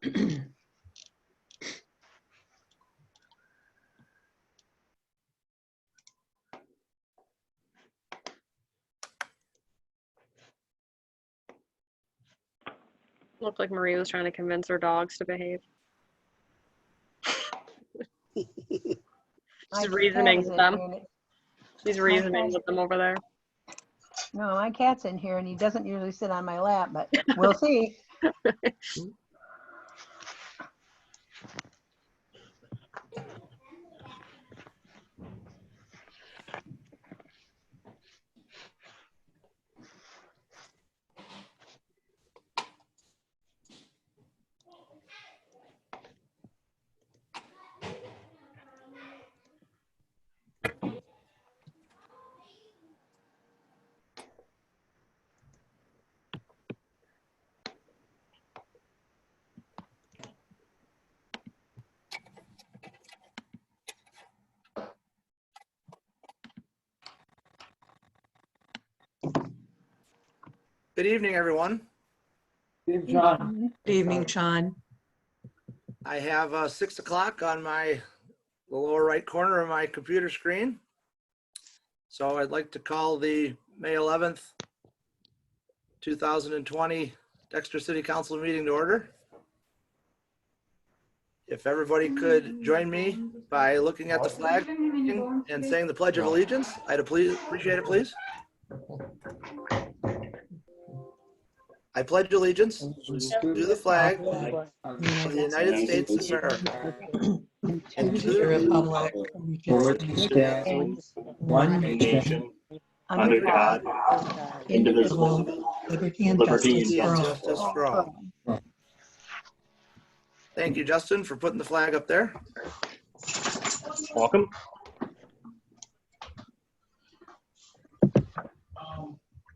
Looked like Marie was trying to convince her dogs to behave. She's reasoning with them. She's reasoning with them over there. No, my cat's in here and he doesn't usually sit on my lap, but we'll see. Good evening, everyone. Good evening, John. Good evening, Sean. I have 6 o'clock on the lower right corner of my computer screen. So I'd like to call the May 11th, 2020 Dexter City Council meeting to order. If everybody could join me by looking at the flag and saying the Pledge of Allegiance, I'd appreciate it, please. I pledge allegiance to the flag of the United States of America and to the republic for which it stands, one nation, Under God, indivisible, liberty and justice for all. Thank you, Justin, for putting the flag up there. welcome.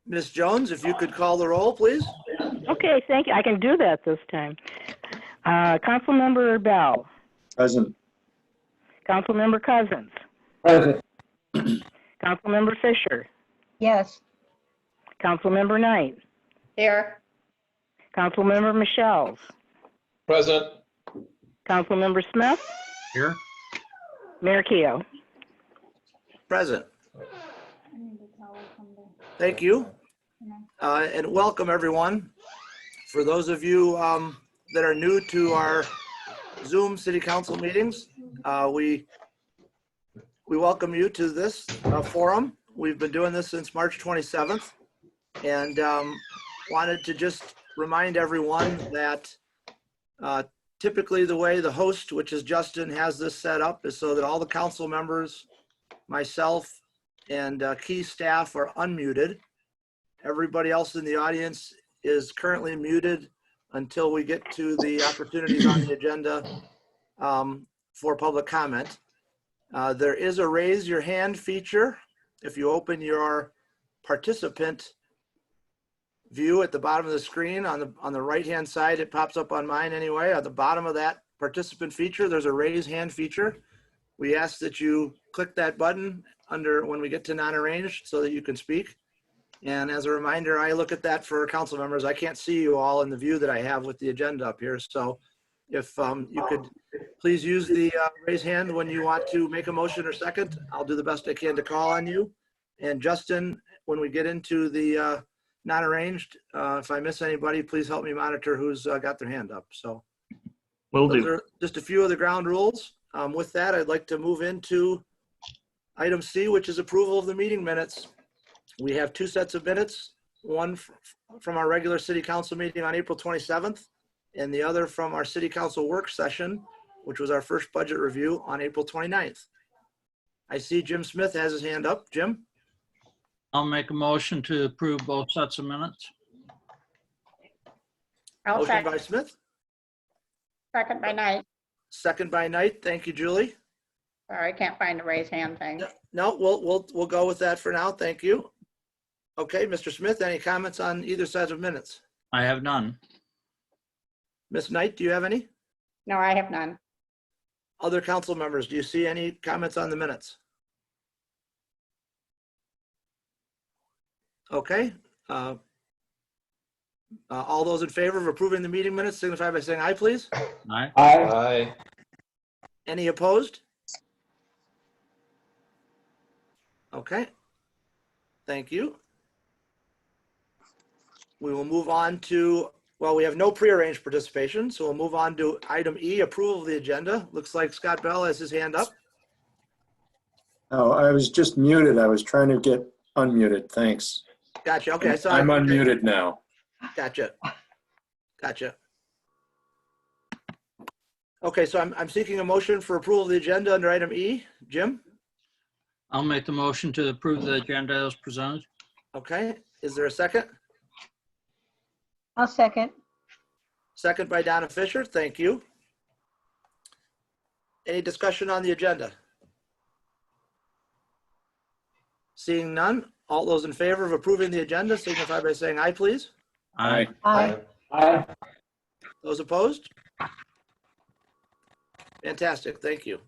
Ms. Jones, if you could call the roll, please. Okay, thank you. I can do that this time. Councilmember Bell. Present. Councilmember Cousins. Present. Councilmember Fisher. Yes, Councilmember Knight. Here. Councilmember Michelle's. Present. Councilmember Smith. Here. Mayor Keough. Present. Thank you. And welcome, everyone. For those of you that are new to our Zoom City Council meetings, we welcome you to this forum. We've been doing this since March 27th, and wanted to just remind everyone that typically the way the host, which is Justin, has this set up is so that all the council members, myself, and key staff are unmuted. Everybody else in the audience is currently muted until we get to the opportunities on the agenda for public comment. There is a raise your hand feature. If you open your participant view at the bottom of the screen on the right hand side, it pops up on mine anyway. At the bottom of that participant feature, there's a raise hand feature. We ask that you click that button under when we get to non-arranged so that you can speak. And as a reminder, I look at that for council members. I can't see you all in the view that I have with the agenda up here. So if you could please use the raise hand when you want to make a motion or second, I'll do the best I can to call on you. And Justin, when we get into the non-arranged, if I miss anybody, please help me monitor who's got their hand up. So Will those do. are just a few of the ground rules. With that, I'd like to move into item C, which is approval of the meeting minutes. We have two sets of minutes, one from our regular city council meeting on April 27th, and the other from our city council work session, which was our first budget review on April 29th. I see Jim Smith has his hand up. Jim? I'll make a motion to approve both sets of minutes. I'll Motion second. by Smith, Second by Knight. second by Knight. Thank you, Julie. Sorry, I can't find the raise hand thing. No, we'll go with that for now. Thank you. Okay, Mr. Smith, any comments on either set of minutes? I have none. Ms. Knight, do you have any? No, I have none. Other council members, do you see any comments on the minutes? Okay. All those in favor of approving the meeting minutes signify by saying aye, please. Aye. Aye. Any opposed? Okay. Thank you. We will move on to, well, we have no prearranged participation, so we'll move on to item E, approval of the agenda. Looks like Scott Bell has his hand up. Oh, I was just muted. I was trying to get unmuted. Thanks. Gotcha. Okay. So I'm unmuted now. Gotcha. Gotcha. Okay, so I'm seeking a motion for approval of the agenda under item E. Jim? I'll make the motion to approve the agenda as presented. Okay, is there a second? I'll second. Second by Donna Fisher, thank you. Any discussion on the agenda? Seeing none, all those in favor of approving the agenda signify by saying aye, please. Aye. Aye. Aye. Those opposed? Fantastic, thank you.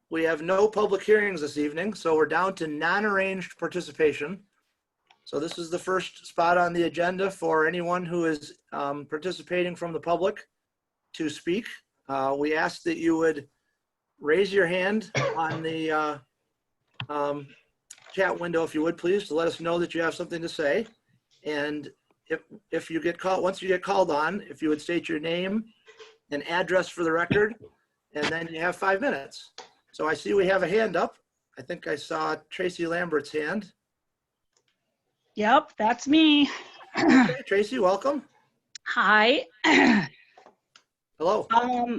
We have no public hearings this evening, so we're down to non-arranged participation. So this is the first spot on the agenda for anyone who is participating from the public to speak. We ask that you would raise your hand on the chat window, if you would, please, to let us know that you have something to say. And if you get called, once you get called on, if you would state your name and address for the record, and then you have 5 minutes. So I see we have a hand up. I think I saw Tracy Lambert's hand. Yep, that's me. Okay, Tracy, welcome. Hi. Hello.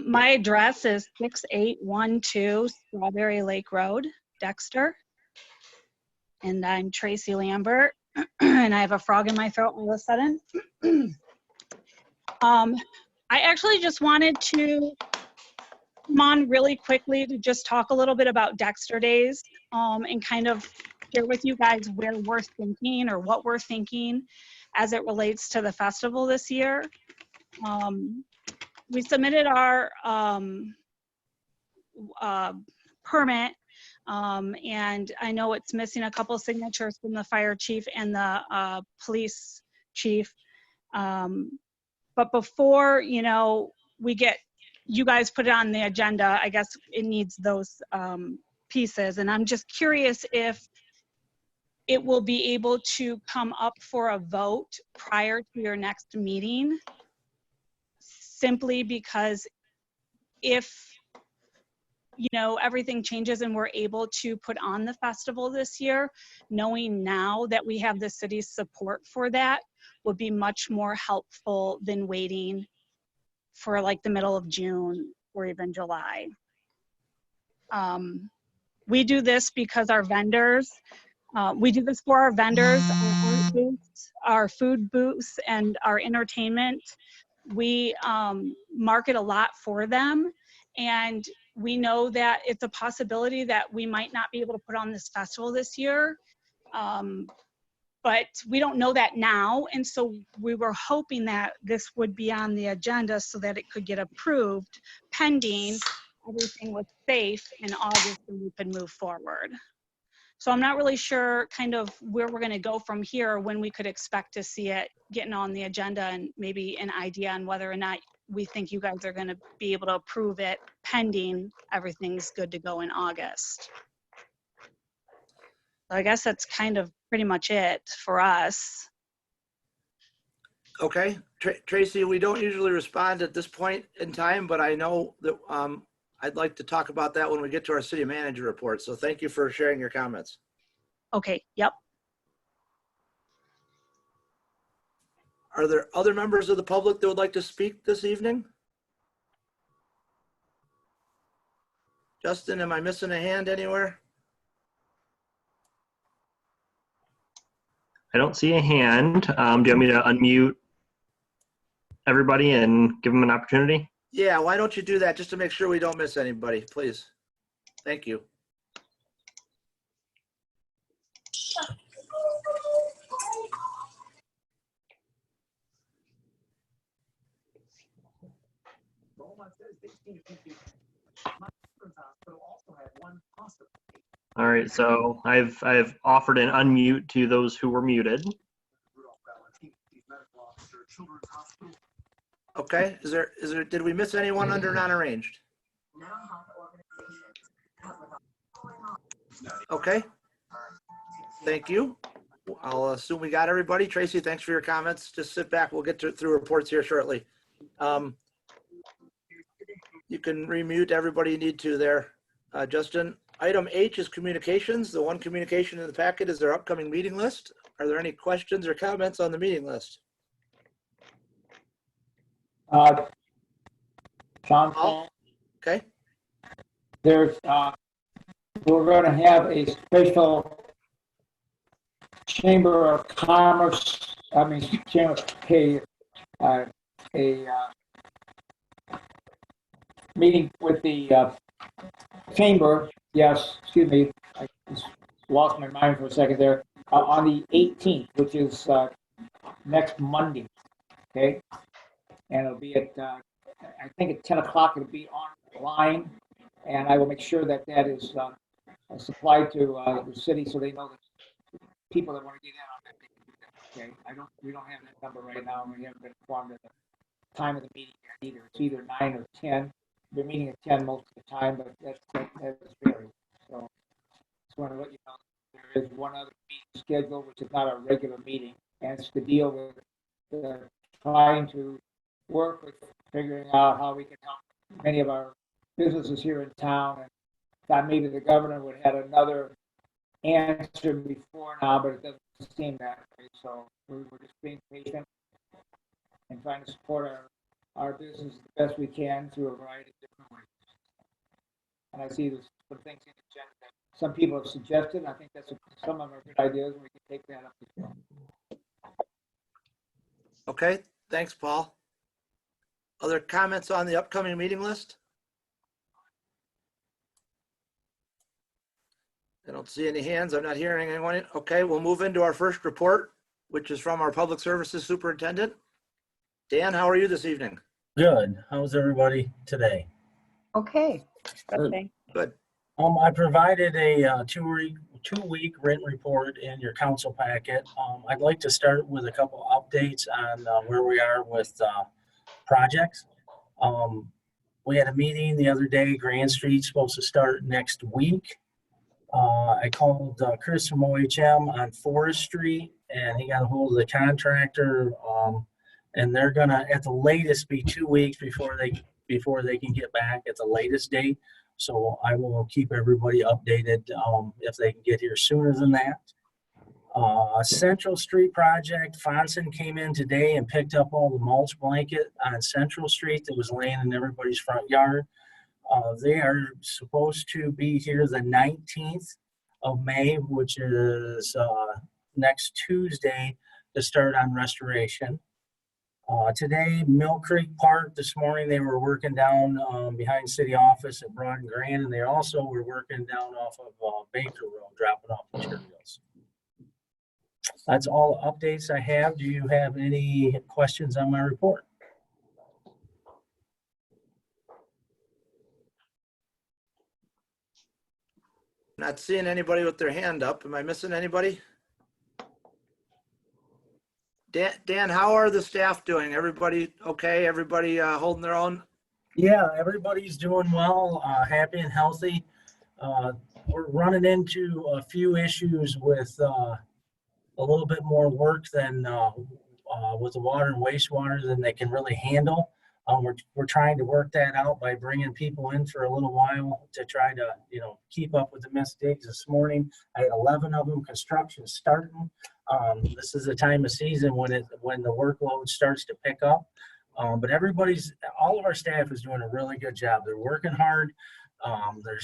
My address is 6812 Strawberry Lake Road, Dexter. And I'm Tracy Lambert, and I have a frog in my throat all of a sudden. I actually just wanted to come on really quickly to just talk a little bit about Dexter Days and kind of share with you guys where we're thinking or what we're thinking as it relates to the festival this year. We submitted our permit, and I know it's missing a couple signatures from the fire chief and the police chief. But before, we get you guys put it on the agenda, I guess it needs those pieces. And I'm just curious if it will be able to come up for a vote prior to your next meeting, simply because if everything changes and we're able to put on the festival this year, knowing now that we have the city's support for that would be much more helpful than waiting for like the middle of June or even July. We do this because our vendors, we do this for our vendors, our art booths, our food booths, and our entertainment. We market a lot for them, and we know that it's a possibility that we might not be able to put on this festival this year, but we don't know that now, and so we were hoping that this would be on the agenda so that it could get approved pending everything was safe in August and we could move forward. So I'm not really sure kind of where we're going to go from here, when we could expect to see it getting on the agenda, and maybe an idea on whether or not we think you guys are going to be able to approve it pending everything's good to go in August. So I guess that's kind of pretty much it for us. Okay, Tracy, we don't usually respond at this point in time, but I know that I'd like to talk about that when we get to our city manager report. So thank you for sharing your comments. Okay, yep. Are there other members of the public that would like to speak this evening? Justin, am I missing a hand anywhere? I don't see a hand. Do you want me to unmute everybody and give them an opportunity? Yeah, why don't you do that just to make sure we don't miss anybody, please? Thank you. All right, so I've offered an unmute to those who were muted. Okay, is there, did we miss anyone under non-arranged? Okay. Thank you. I'll assume we got everybody. Tracy, thanks for your comments. Just sit back. We'll get through reports here shortly. You can remute everybody you need to there. Justin, item H is communications. The one communication in the packet is their upcoming meeting list. Are there any questions or comments on the meeting list? John, Okay. there's, we're going to have a special Chamber of Commerce, meeting with the Chamber, yes, excuse me, I just lost my mind for a second there, on the 18th, which is next Monday, okay? And it'll be at, I think at 10 o'clock, it'll be online, and I will make sure that that is supplied to the city so they know that people that want to get in on that. Okay, we don't have that number right now, and we haven't been informed of the time of the meeting yet either. It's either 9 or 10. We're meeting at 10 most of the time, but that varies. So just want to let you know there is one other meeting scheduled, which is not a regular meeting, and it's to deal with trying to work with figuring out how we can help many of our businesses here in town. And thought maybe the governor would have another answer before now, but it doesn't seem that way. So we're just being patient and trying to support our business the best we can through a variety of different ways. And I see there's some things in the agenda that some people have suggested. And I think some of them are good ideas, and we can take that up as well. Okay, thanks, Paul. Other comments on the upcoming meeting list? I don't see any hands. I'm not hearing anyone. Okay, we'll move into our first report, which is from our Public Services Superintendent. Dan, how are you this evening? Good. How's everybody today? Okay. Good. I provided a two-week written report in your council packet. I'd like to start with a couple updates on where we are with projects. We had a meeting the other day. Grand Street's supposed to start next week. I called Chris from OHM on Forest Street, and he got a hold of the contractor, and they're gonna at the latest be 2 weeks before they can get back at the latest date. So I will keep everybody updated if they can get here sooner than that. Central Street project, Fonson came in today and picked up all the mulch blanket on Central Street that was laying in everybody's front yard. They are supposed to be here the 19th of May, which is next Tuesday, to start on restoration. Today, Mill Creek Park, this morning they were working down behind city office at Broad and Grand, and they also were working down off of Baker Road, dropping off materials. That's all the updates I have. Do you have any questions on my report? Not seeing anybody with their hand up. Am I missing anybody? Dan, how are the staff doing? Everybody okay? Everybody holding their own? Yeah, everybody's doing well, happy and healthy. We're running into a few issues with a little bit more work than with the water and wastewater than they can really handle. We're trying to work that out by bringing people in for a little while to try to, keep up with the mistakes. This morning, I had 11 of them construction starting. This is the time of season when the workload starts to pick up. But all of our staff is doing a really good job. They're working hard. They're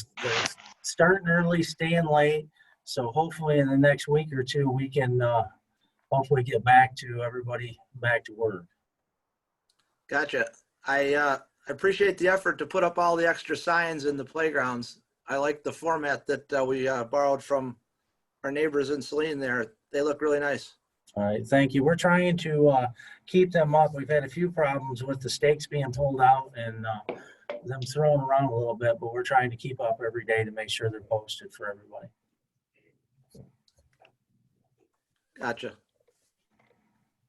starting early, staying late. So hopefully in the next week or two, we can hopefully get everybody back to work. Gotcha. I appreciate the effort to put up all the extra signs in the playgrounds. I like the format that we borrowed from our neighbors in Saline there. They look really nice. All right, thank you. We're trying to keep them up. We've had a few problems with the stakes being pulled out and them throwing around a little bit, but we're trying to keep up every day to make sure they're posted for everybody. Gotcha.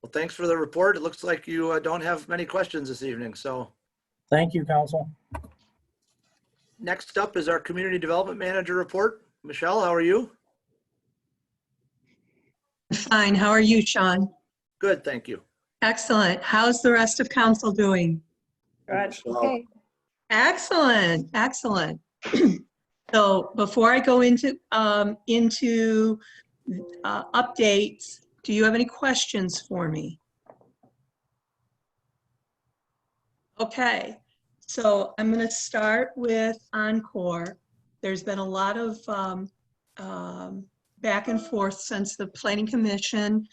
Well, thanks for the report. It looks like you don't have many questions this evening. So Thank you, council. next up is our Community Development Manager report. Michelle, how are you? Fine. How are you, Sean? Good, thank you. Excellent. How's the rest of council doing? Good. Okay. Excellent. Excellent. So before I go into updates, do you have any questions for me? Okay. So I'm going to start with Encore. There's been a lot of back and forth since the Planning Commission,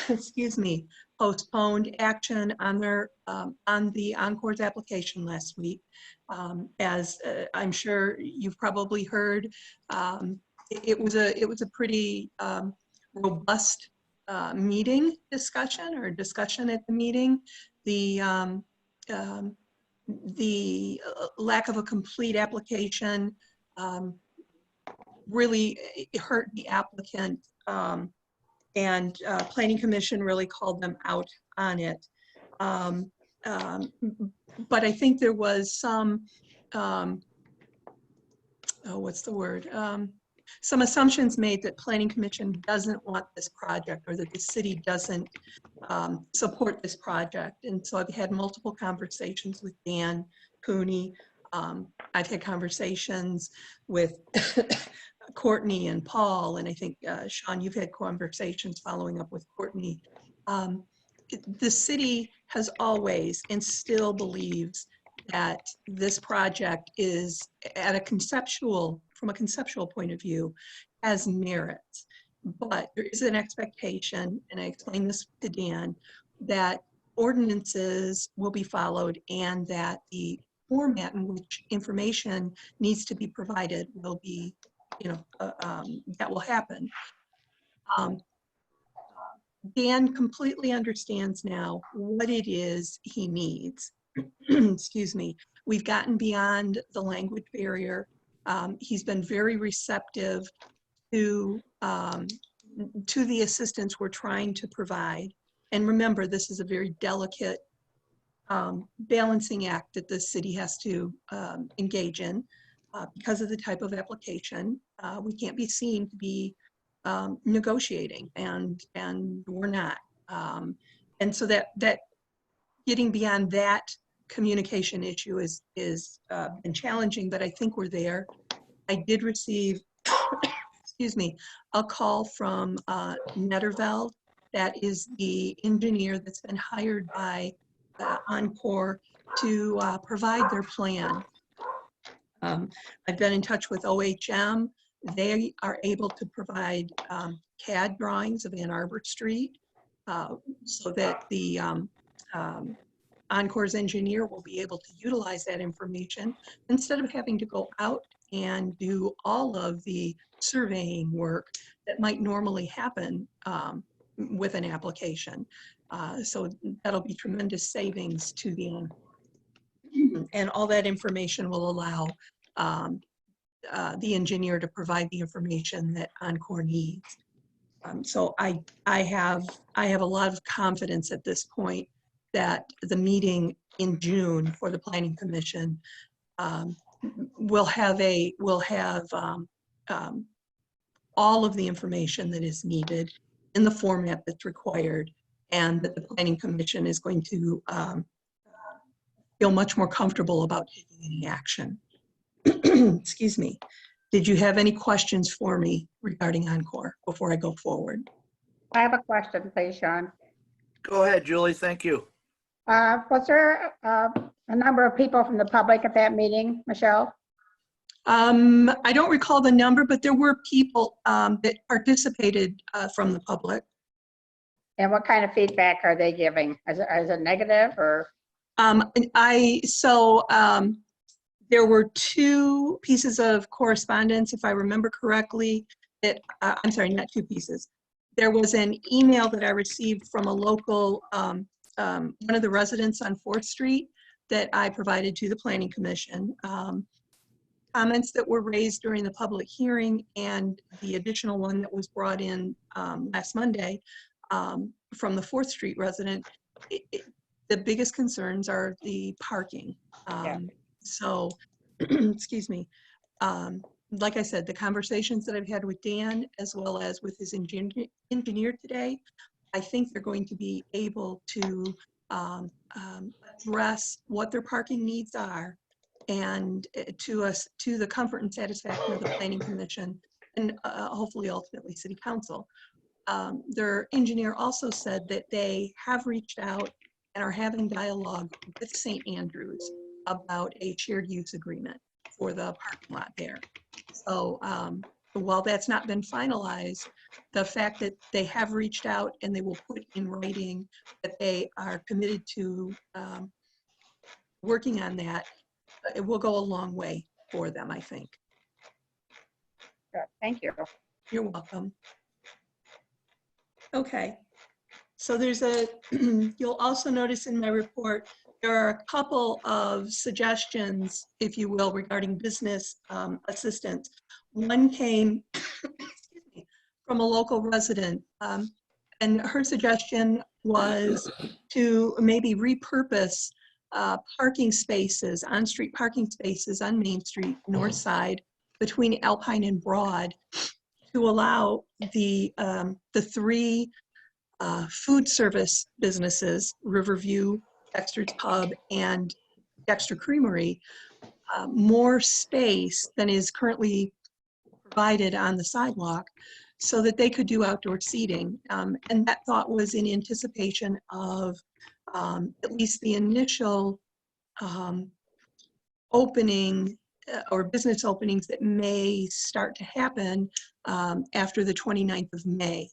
excuse me, postponed action on their on the Encore's application last week. As I'm sure you've probably heard, it was a pretty robust discussion at the meeting. The lack of a complete application really hurt the applicant, and Planning Commission really called them out on it. But I think there was some, some assumptions made that Planning Commission doesn't want this project, or that the city doesn't support this project. And so I've had multiple conversations with Dan Cooney. I've had conversations with Courtney and Paul, and I think, Sean, you've had conversations following up with Courtney. The city has always and still believes that this project is, from a conceptual point of view, has merits. But there is an expectation, and I explained this to Dan, that ordinances will be followed and that the format in which information needs to be provided will be, that will happen. Dan completely understands now what it is he needs. Excuse me. We've gotten beyond the language barrier. He's been very receptive to the assistance we're trying to provide. And remember, this is a very delicate balancing act that the city has to engage in because of the type of application. We can't be seen to be negotiating, and we're not. And so that getting beyond that communication issue is been challenging, but I think we're there. I did receive, excuse me, a call from Netterveld. That is the engineer that's been hired by Encore to provide their plan. I've been in touch with OHM. They are able to provide CAD drawings of Ann Arbor Street so that the Encore's engineer will be able to utilize that information instead of having to go out and do all of the surveying work that might normally happen with an application. So that'll be tremendous savings to the owner. And all that information will allow the engineer to provide the information that Encore needs. So I have a lot of confidence at this point that the meeting in June for the Planning Commission will have all of the information that is needed in the format that's required, and that the Planning Commission is going to feel much more comfortable about taking any action. Excuse me. Did you have any questions for me regarding Encore before I go forward? I have a question, please, Sean. Go ahead, Julie. Thank you. Was there a number of people from the public at that meeting, Michelle? I don't recall the number, but there were people that participated from the public. And what kind of feedback are they giving? Is it negative or? There were two pieces of correspondence, if I remember correctly, that, I'm sorry, not two pieces. There was an email that I received from a local, one of the residents on 4th Street that I provided to the Planning Commission. Comments that were raised during the public hearing and the additional one that was brought in last Monday from the 4th Street resident, the biggest concerns are the parking. So, excuse me. Like I said, the conversations that I've had with Dan, as well as with his engineer today, I think they're going to be able to address what their parking needs are, and to the comfort and satisfaction of the Planning Commission, and hopefully ultimately City Council. Their engineer also said that they have reached out and are having dialogue with St. Andrews about a shared use agreement for the parking lot there. So while that's not been finalized, the fact that they have reached out and they will put in writing that they are committed to working on that, it will go a long way for them, I think. Good, thank you. You're welcome. Okay, so there's you'll also notice in my report, there are a couple of suggestions, if you will, regarding business assistance. One came from a local resident, and her suggestion was to maybe repurpose parking spaces, on-street parking spaces on Main Street, north side, between Alpine and Broad, to allow the 3 food service businesses, Riverview, Dexter's Pub, and Dexter Creamery, more space than is currently provided on the sidewalk, so that they could do outdoor seating. And that thought was in anticipation of at least the initial opening or business openings that may start to happen after the 29th of May.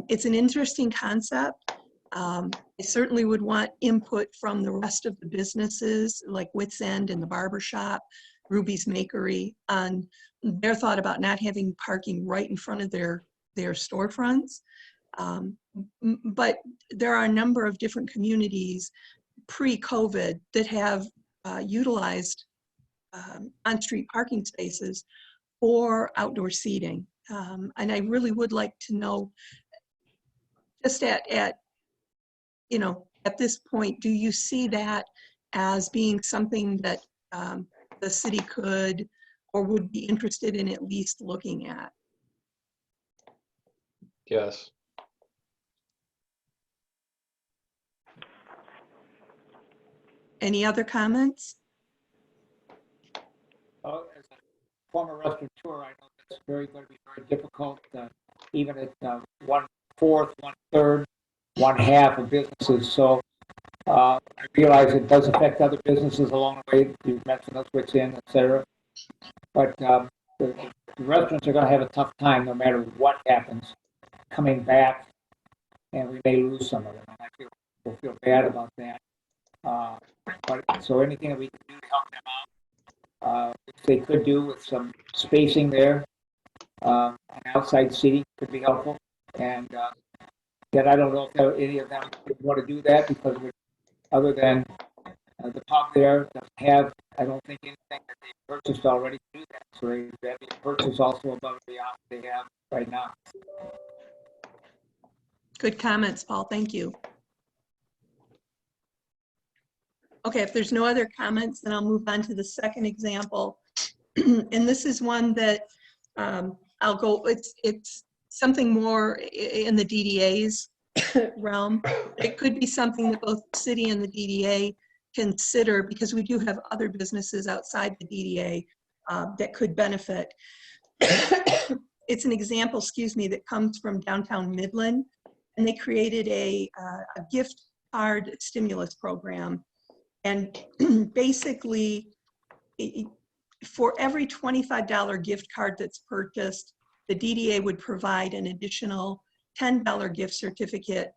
It's an interesting concept. I certainly would want input from the rest of the businesses like Wits End and the Barber Shop, Ruby's Makery, on their thought about not having parking right in front of their storefronts. But there are a number of different communities pre-COVID that have utilized on-street parking spaces for outdoor seating. And I really would like to know, just at this point, do you see that as being something that the city could or would be interested in at least looking at? Yes. Any other comments? As a former restaurateur, I know it's going to be very difficult, even at 1/4, 1/3, 1/2 of businesses. So I realize it does affect other businesses along the way. You mentioned us, Wits End, et cetera. But the restaurants are going to have a tough time no matter what happens coming back, and we may lose some of them. And we'll feel bad about that. But so anything that we can do to help them out, if they could do with some spacing there, an outside seating could be helpful. And yet I don't know if any of them would want to do that, because other than the pub there doesn't have, I don't think, anything that they purchased already to do that. So they purchase also above and beyond what they have right now. Good comments, Paul. Thank you. Okay, if there's no other comments, then I'll move on to the second example. And this is one that I'll go, it's something more in the DDA's realm. It could be something that both the city and the DDA consider, because we do have other businesses outside the DDA that could benefit. It's an example, excuse me, that comes from downtown Midland, and they created a gift card stimulus program. And basically, for every $25 gift card that's purchased, the DDA would provide an additional $10 gift certificate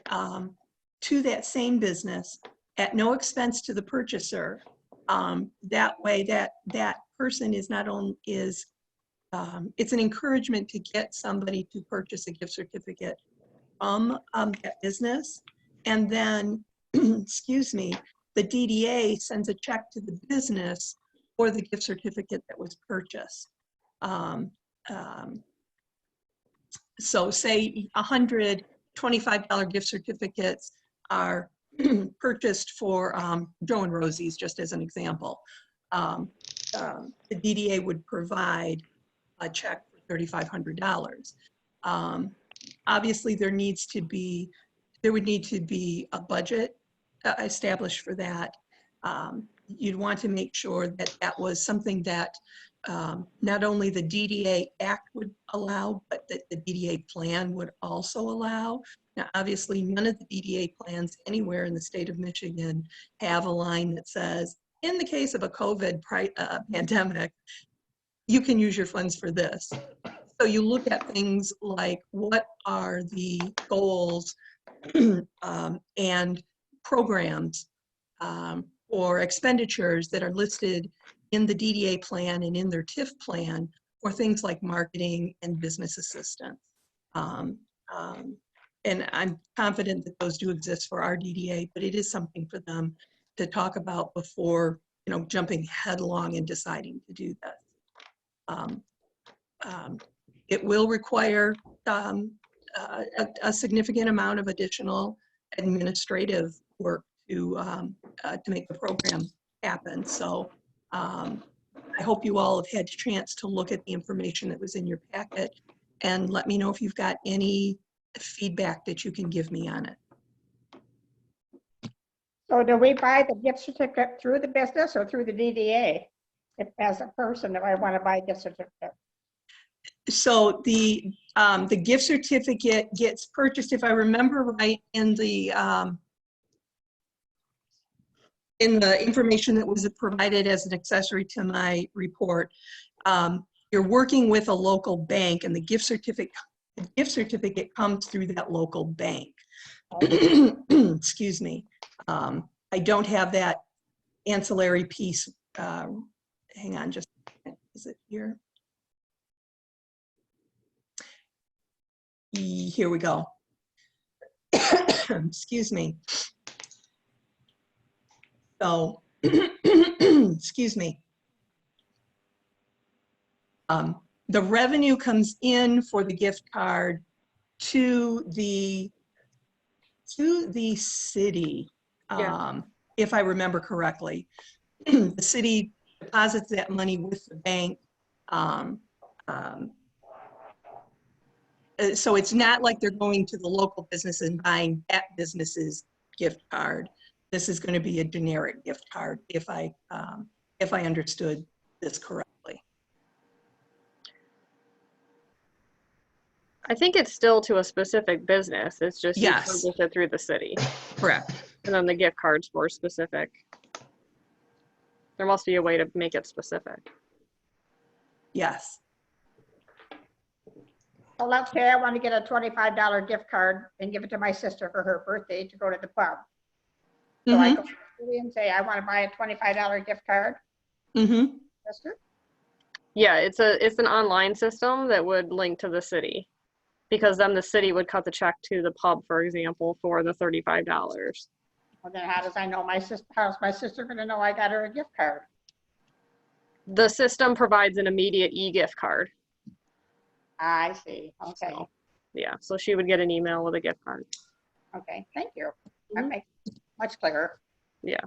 to that same business at no expense to the purchaser. That way, that person is not only it's an encouragement to get somebody to purchase a gift certificate from that business, and then, excuse me, the DDA sends a check to the business for the gift certificate that was purchased. So say 100 $25 gift certificates are purchased for Joe and Rosie's, just as an example. The DDA would provide a check for $3,500. Obviously, there would need to be a budget established for that. You'd want to make sure that that was something that not only the DDA Act would allow, but that the DDA plan would also allow. Now, obviously, none of the DDA plans anywhere in the state of Michigan have a line that says, in the case of a COVID pandemic, you can use your funds for this. So you look at things like, what are the goals and programs or expenditures that are listed in the DDA plan and in their TIF plan for things like marketing and business assistance. And I'm confident that those do exist for our DDA, but it is something for them to talk about before, jumping headlong and deciding to do that. It will require a significant amount of additional administrative work to make the program happen. So I hope you all have had a chance to look at the information that was in your packet and let me know if you've got any feedback that you can give me on it. So do we buy the gift certificate through the business or through the DDA? If, as a person, if I want to buy a gift certificate? So the gift certificate gets purchased, if I remember right, in the information that was provided as an accessory to my report. You're working with a local bank, and the gift certificate comes through that local bank. Excuse me. I don't have that ancillary piece. Hang on, just a second. Is it here? Here we go. Excuse me. So, excuse me. The revenue comes in for the gift card to the city, if I remember correctly. The city deposits that money with the bank. So it's not like they're going to the local business and buying that business's gift card. This is going to be a generic gift card, if I understood this correctly. I think it's still to a specific business. It's just you Yes. purchase it through the city. Correct. And then the gift card's more specific. There must be a way to make it specific. Yes. Well, let's say I want to get a $25 gift card and give it to my sister for her birthday to go to the pub. So I go to the city and say, I want to buy a $25 gift card. Mm-hmm. Sister? Yeah, it's an online system that would link to the city, because then the city would cut the check to the pub, for example, for the $35. Well, then how does I know my sister? How's my sister going to know I got her a gift card? The system provides an immediate e-gift card. I see. Okay. So, yeah, so she would get an email with a gift card. Okay. Thank you. That makes it much clearer. Yeah.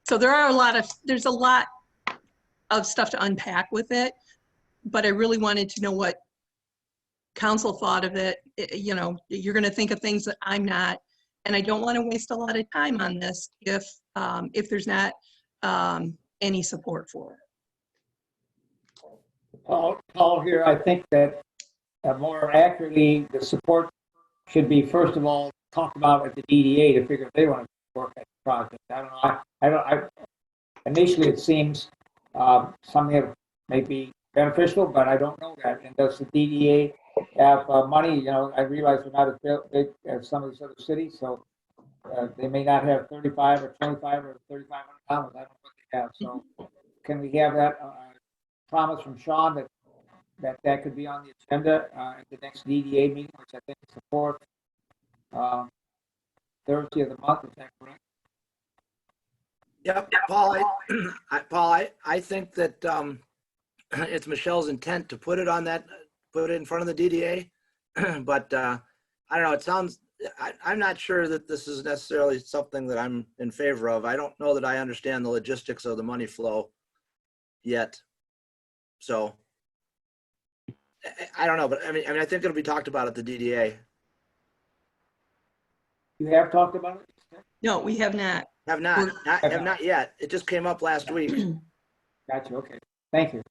So there's a lot of stuff to unpack with it, but I really wanted to know what council thought of it. You know, you're going to think of things that I'm not, and I don't want to waste a lot of time on this if there's not any support for it. Paul here, I think that more accurately, the support should be, first of all, talked about at the DDA to figure if they want to work at the project. I don't know. Initially, it seems something that may be beneficial, but I don't know that. And does the DDA have money? You know, I realize they're not as big as some of these other cities, so they may not have 35 or 25 or $3,500. I don't know what they have. So can we have that promise from Sean that could be on the agenda at the next DDA meeting, which I think is the 4th Thursday of the month? Is that correct? Yep, Paul, I think that it's Michelle's intent to put it on that put it in front of the DDA. But I don't know, it sounds, I'm not sure that this is necessarily something that I'm in favor of. I don't know that I understand the logistics of the money flow yet. So I don't know, but I mean, I think it'll be talked about at the DDA. You have talked about it? No, we have not. Have not yet. It just came up last week. Gotcha, okay. Thank you.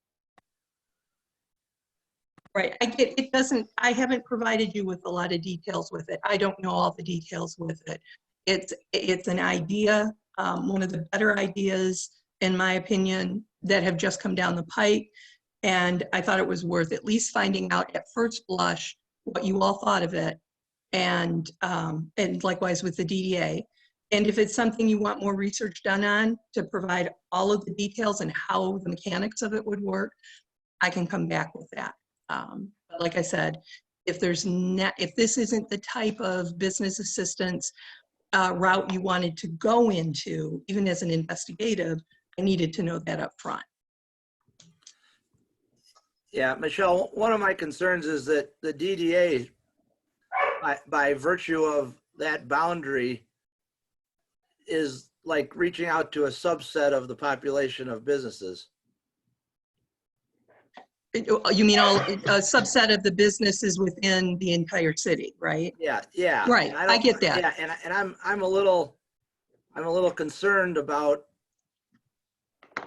Right, it doesn't, I haven't provided you with a lot of details with it. I don't know all the details with it. It's an idea, one of the better ideas, in my opinion, that have just come down the pike. And I thought it was worth at least finding out at first blush what you all thought of it. And likewise with the DDA. And if it's something you want more research done on to provide all of the details and how the mechanics of it would work, I can come back with that. But like I said, if this isn't the type of business assistance route you wanted to go into, even as an investigative, I needed to know that up front. Yeah, Michelle, one of my concerns is that the DDA, by virtue of that boundary, is like reaching out to a subset of the population of businesses. You mean a subset of the businesses within the entire city, right? Yeah. Right, I get that. Yeah, and I'm a little concerned about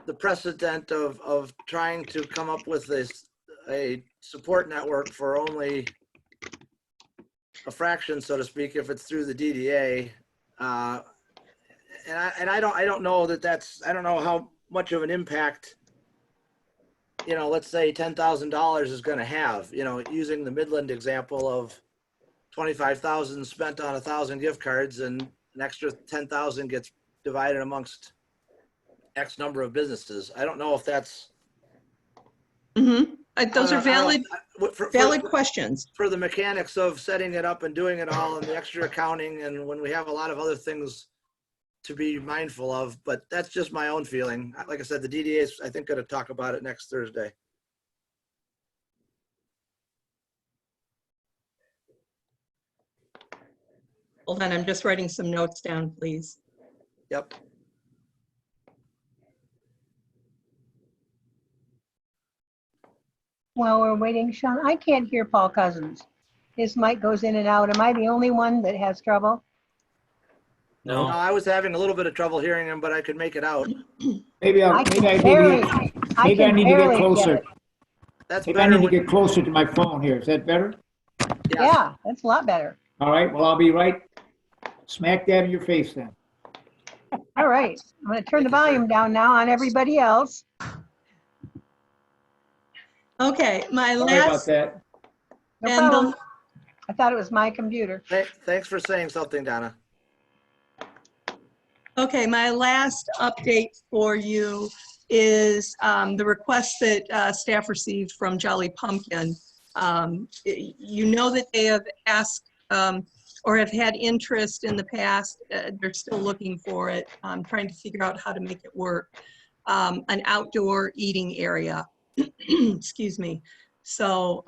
the precedent of trying to come up with a support network for only a fraction, so to speak, if it's through the DDA. And I don't know that I don't know how much of an impact, let's say $10,000 is going to have, using the Midland example of 25,000 spent on 1,000 gift cards and an extra 10,000 gets divided amongst X number of businesses. I don't know if that's. Those are valid questions. For the mechanics of setting it up and doing it all and the extra accounting and when we have a lot of other things to be mindful of, but that's just my own feeling. Like I said, the DDA is, I think, going to talk about it next Thursday. Hold on, I'm just writing some notes down, please. Yep. While we're waiting, Sean, I can't hear Paul Cousins. His mic goes in and out. Am I the only one that has trouble? No, I was having a little bit of trouble hearing him, but I could make it out. Maybe I need to get closer. Maybe I need to get closer to my phone here. Is that better? Yeah, that's a lot better. All right, well, I'll be right smack dab in your face then. All right, I'm going to turn the volume down now on everybody else. Okay, my Sorry about that. No problem. I thought it was my computer. Thanks for saying something, Donna. Okay, my last update for you is the request that staff received from Jolly Pumpkin. You know that they have asked or have had interest in the past. They're still looking for it, trying to figure out how to make it work. An outdoor eating area. Excuse me. So,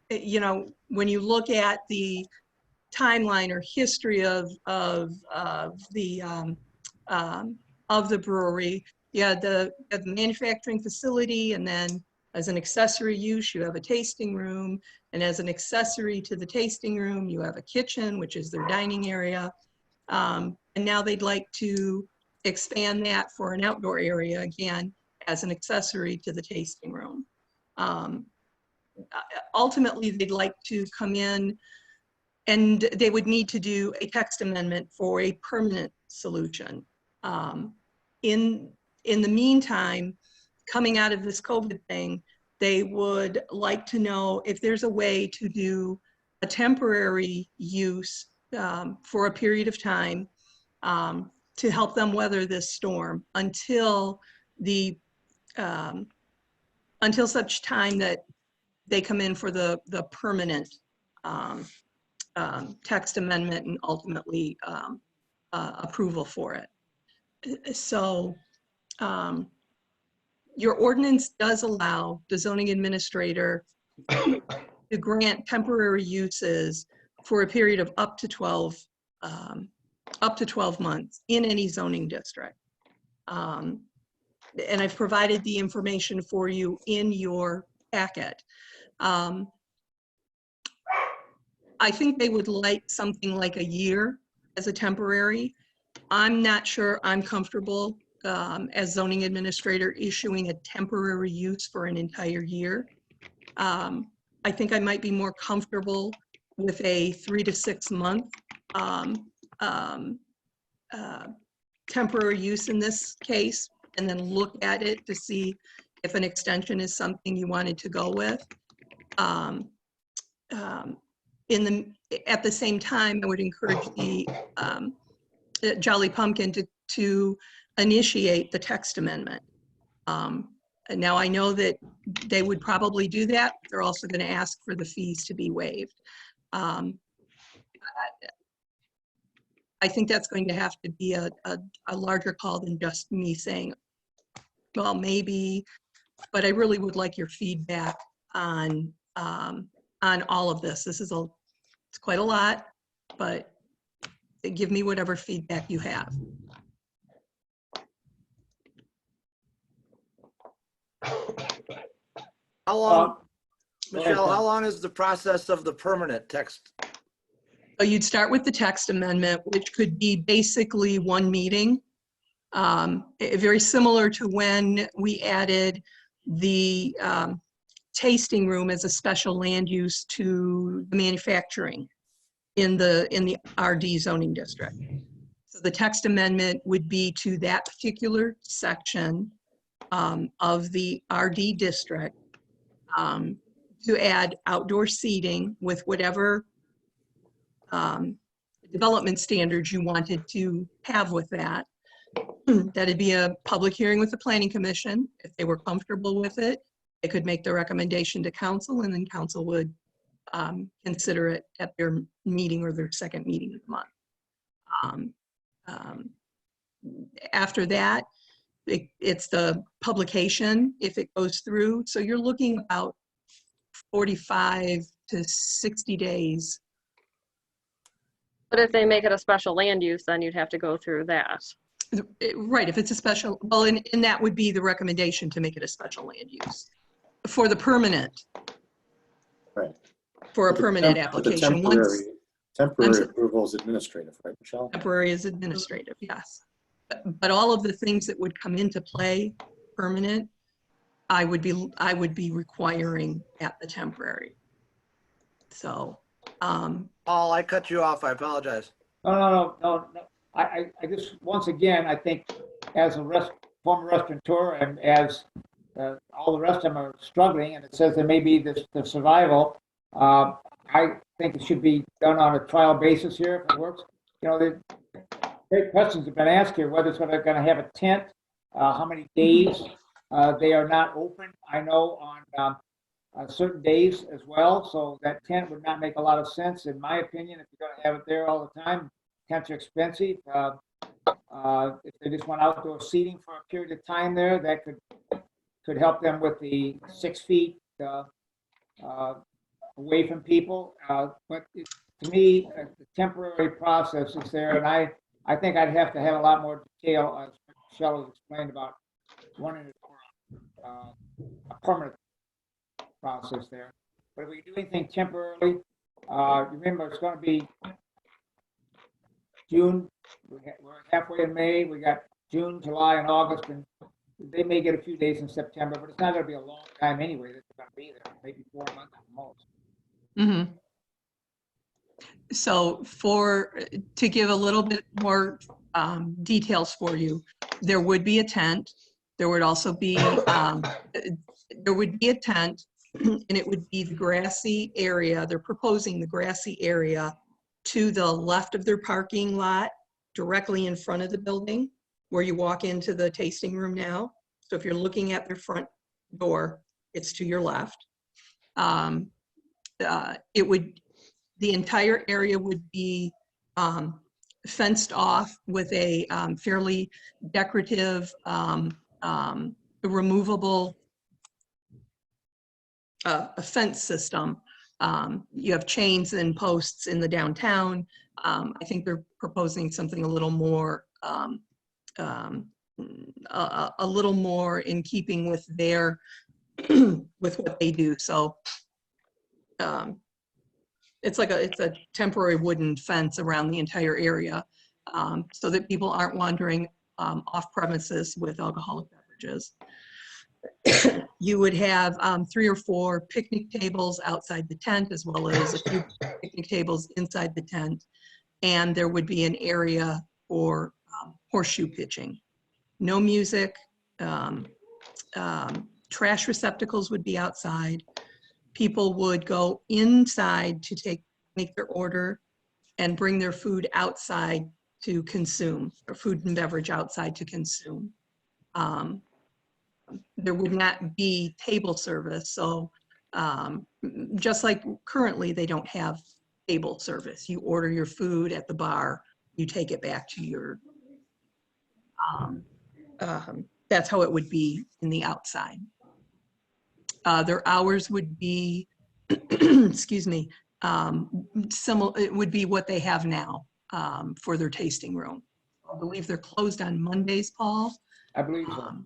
when you look at the timeline or history of the brewery, you had the manufacturing facility, and then as an accessory use, you have a tasting room, and as an accessory to the tasting room, you have a kitchen, which is their dining area. And now they'd like to expand that for an outdoor area again as an accessory to the tasting room. Ultimately, they'd like to come in and they would need to do a text amendment for a permanent solution. In the meantime, coming out of this COVID thing, they would like to know if there's a way to do a temporary use for a period of time to help them weather this storm until such time that they come in for the permanent text amendment and ultimately approval for it. So your ordinance does allow the zoning administrator to grant temporary uses for a period of up to 12 months in any zoning district. And I've provided the information for you in your packet. I think they would like something like a year as a temporary. I'm not sure I'm comfortable as zoning administrator issuing a temporary use for an entire year. I think I might be more comfortable with a 3 to 6 month temporary use in this case, and then look at it to see if an extension is something you wanted to go with. At the same time, I would encourage the Jolly Pumpkin to initiate the text amendment. Now I know that they would probably do that. They're also going to ask for the fees to be waived. I think that's going to have to be a larger call than just me saying, well, maybe, but I really would like your feedback on all of this. This is it's quite a lot, but give me whatever feedback you have. How long, Michelle, how long is the process of the permanent text? So you'd start with the text amendment, which could be basically one meeting. Very similar to when we added the tasting room as a special land use to the manufacturing in the RD zoning district. So the text amendment would be to that particular section of the RD district to add outdoor seating with whatever development standards you wanted to have with that. That'd be a public hearing with the Planning Commission. If they were comfortable with it, they could make the recommendation to council, and then council would consider it at their meeting or their second meeting of the month. After that, it's the publication if it goes through. So you're looking about 45 to 60 days. But if they make it a special land use, then you'd have to go through that. Right, if it's a special, well, and that would be the recommendation to make it a special land use for the permanent. Right. For a permanent application. Temporary approval is administrative, right, Michelle? Temporary is administrative, yes. But all of the things that would come into play permanent, I would be requiring at the temporary. So. Paul, I cut you off. I apologize. No. I just, once again, I think as a former restaurateur and as all the rest of them are struggling, and it says there may be the survival, I think it should be done on a trial basis here if it works. You know, the great questions have been asked here, whether it's going to have a tent, how many days they are not open. I know on certain days as well, so that tent would not make a lot of sense, in my opinion, if you're going to have it there all the time. Tents are expensive. If they just want outdoor seating for a period of time there, that could help them with the 6 feet away from people. But to me, the temporary process is there, and I think I'd have to have a lot more detail, as Michelle has explained, about wanting a permanent process there. But if we do anything temporarily, remember it's going to be June. We're halfway in May. We got June, July, and August, and they may get a few days in September, but it's not going to be a long time anyway that they're going to be there. Maybe 4 months at most. Mm-hmm. So to give a little bit more details for you, there would be a tent. There would also be a tent, and it would be the grassy area. They're proposing the grassy area to the left of their parking lot, directly in front of the building where you walk into the tasting room now. So if you're looking at their front door, it's to your left. The entire area would be fenced off with a fairly decorative, removable a fence system. You have chains and posts in the downtown. I think they're proposing something a little more, a little more in keeping with their, with what they do. So it's a temporary wooden fence around the entire area, so that people aren't wandering off premises with alcoholic beverages. You would have 3 or 4 picnic tables outside the tent, as well as a few picnic tables inside the tent. And there would be an area for horseshoe pitching. No music. Trash receptacles would be outside. People would go inside to make their order and bring their food outside to consume, or food and beverage outside to consume. There would not be table service. So just like currently they don't have table service. You order your food at the bar, you take it back to your, that's how it would be in the outside. Their hours would be, excuse me, similar, it would be what they have now for their tasting room. I believe they're closed on Mondays, Paul. I believe so.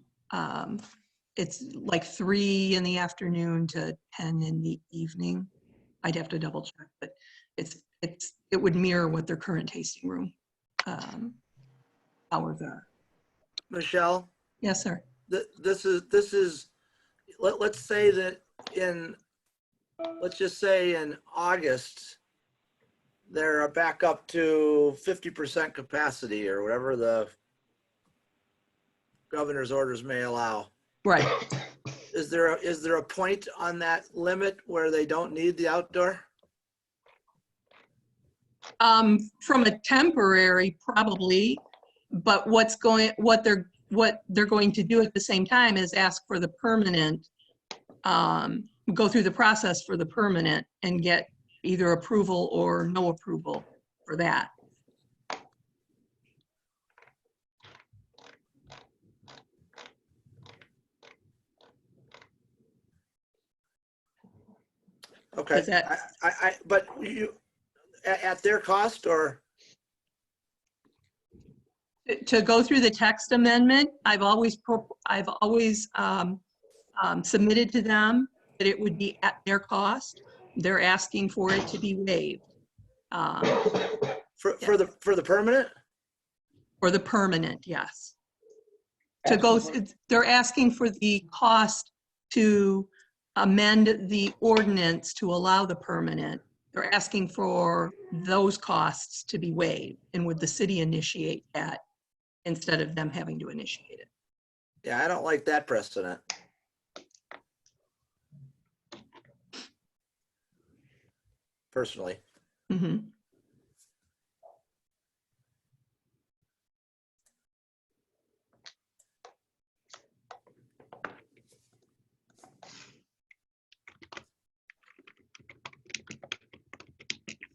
It's like 3 in the afternoon to 10 in the evening. I'd have to double check, but it would mirror what their current tasting room hours are. Michelle, Yes, sir. this is, let's say that let's just say in August, they're back up to 50% capacity or whatever the governor's orders may allow. Right. Is there a point on that limit where they don't need the outdoor? From a temporary, probably, but what they're going to do at the same time is ask for the permanent, go through the process for the permanent and get either approval or no approval for that. Okay, Is that- but you, at their cost or? To go through the text amendment, I've always submitted to them that it would be at their cost. They're asking for it to be waived. For the permanent? For the permanent, yes. To go, they're asking for the cost to amend the ordinance to allow the permanent. They're asking for those costs to be waived, and would the city initiate that instead of them having to initiate it? Yeah, I don't like that precedent. Personally. Mm-hmm.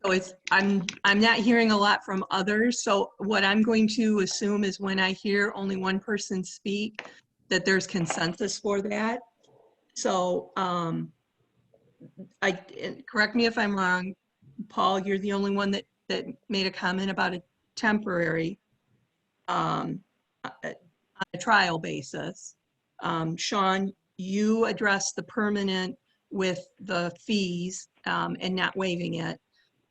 So I'm not hearing a lot from others. So what I'm going to assume is when I hear only one person speak, that there's consensus for that. So correct me if I'm wrong, Paul, you're the only one that made a comment about a temporary on a trial basis. Sean, you addressed the permanent with the fees and not waiving it.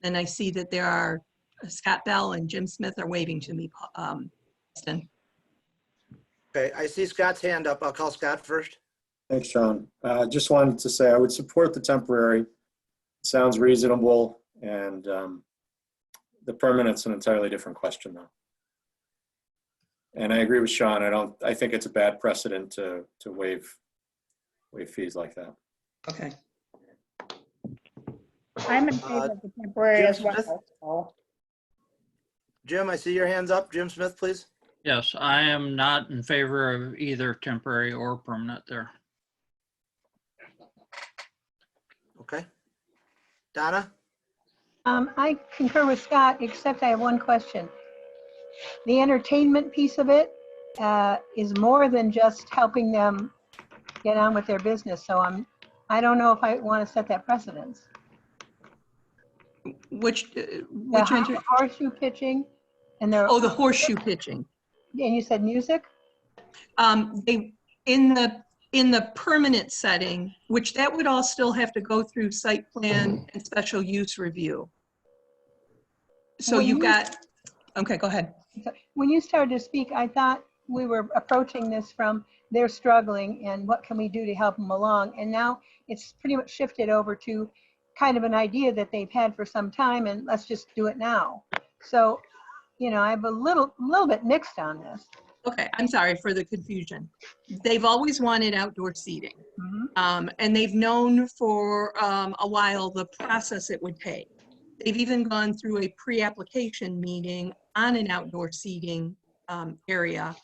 And I see that there are Scott Bell and Jim Smith are waving to me, Austin. Okay, I see Scott's hand up. I'll call Scott first. Thanks, Sean. Just wanted to say I would support the temporary. It sounds reasonable, and the permanent's an entirely different question, though. And I agree with Sean. I think it's a bad precedent to waive fees like that. Okay. I'm in favor of the temporary Jim as well. Smith? So. Jim, I see your hands up. Jim Smith, please. Yes, I am not in favor of either temporary or permanent there. Okay. Donna? I concur with Scott, except I have one question. The entertainment piece of it is more than just helping them get on with their business. So I'm I don't know if I want to set that precedence. Which, The which, horseshoe pitching and the, oh, the horseshoe pitching. and you said music? They, in the permanent setting, which that would all still have to go through site plan and special use review. So When you've you- got, okay, go ahead. When you started to speak, I thought we were approaching this from they're struggling and what can we do to help them along? And now it's pretty much shifted over to kind of an idea that they've had for some time and let's just do it now. So, you know, I'm a little bit mixed on this. Okay, I'm sorry for the confusion. They've always wanted outdoor seating. And they've known for a while the process it would take. They've even gone through a pre-application meeting on an outdoor seating area.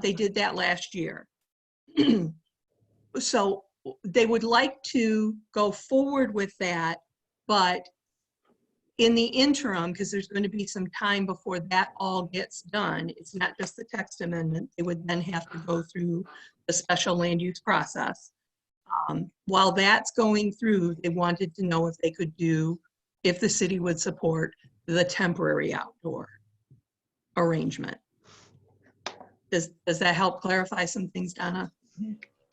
They did that last year. So they would like to go forward with that, but in the interim, because there's going to be some time before that all gets done, it's not just the text amendment, they would then have to go through the special land use process. While that's going through, they wanted to know if they could do, if the city would support the temporary outdoor arrangement. Does that help clarify some things, Donna?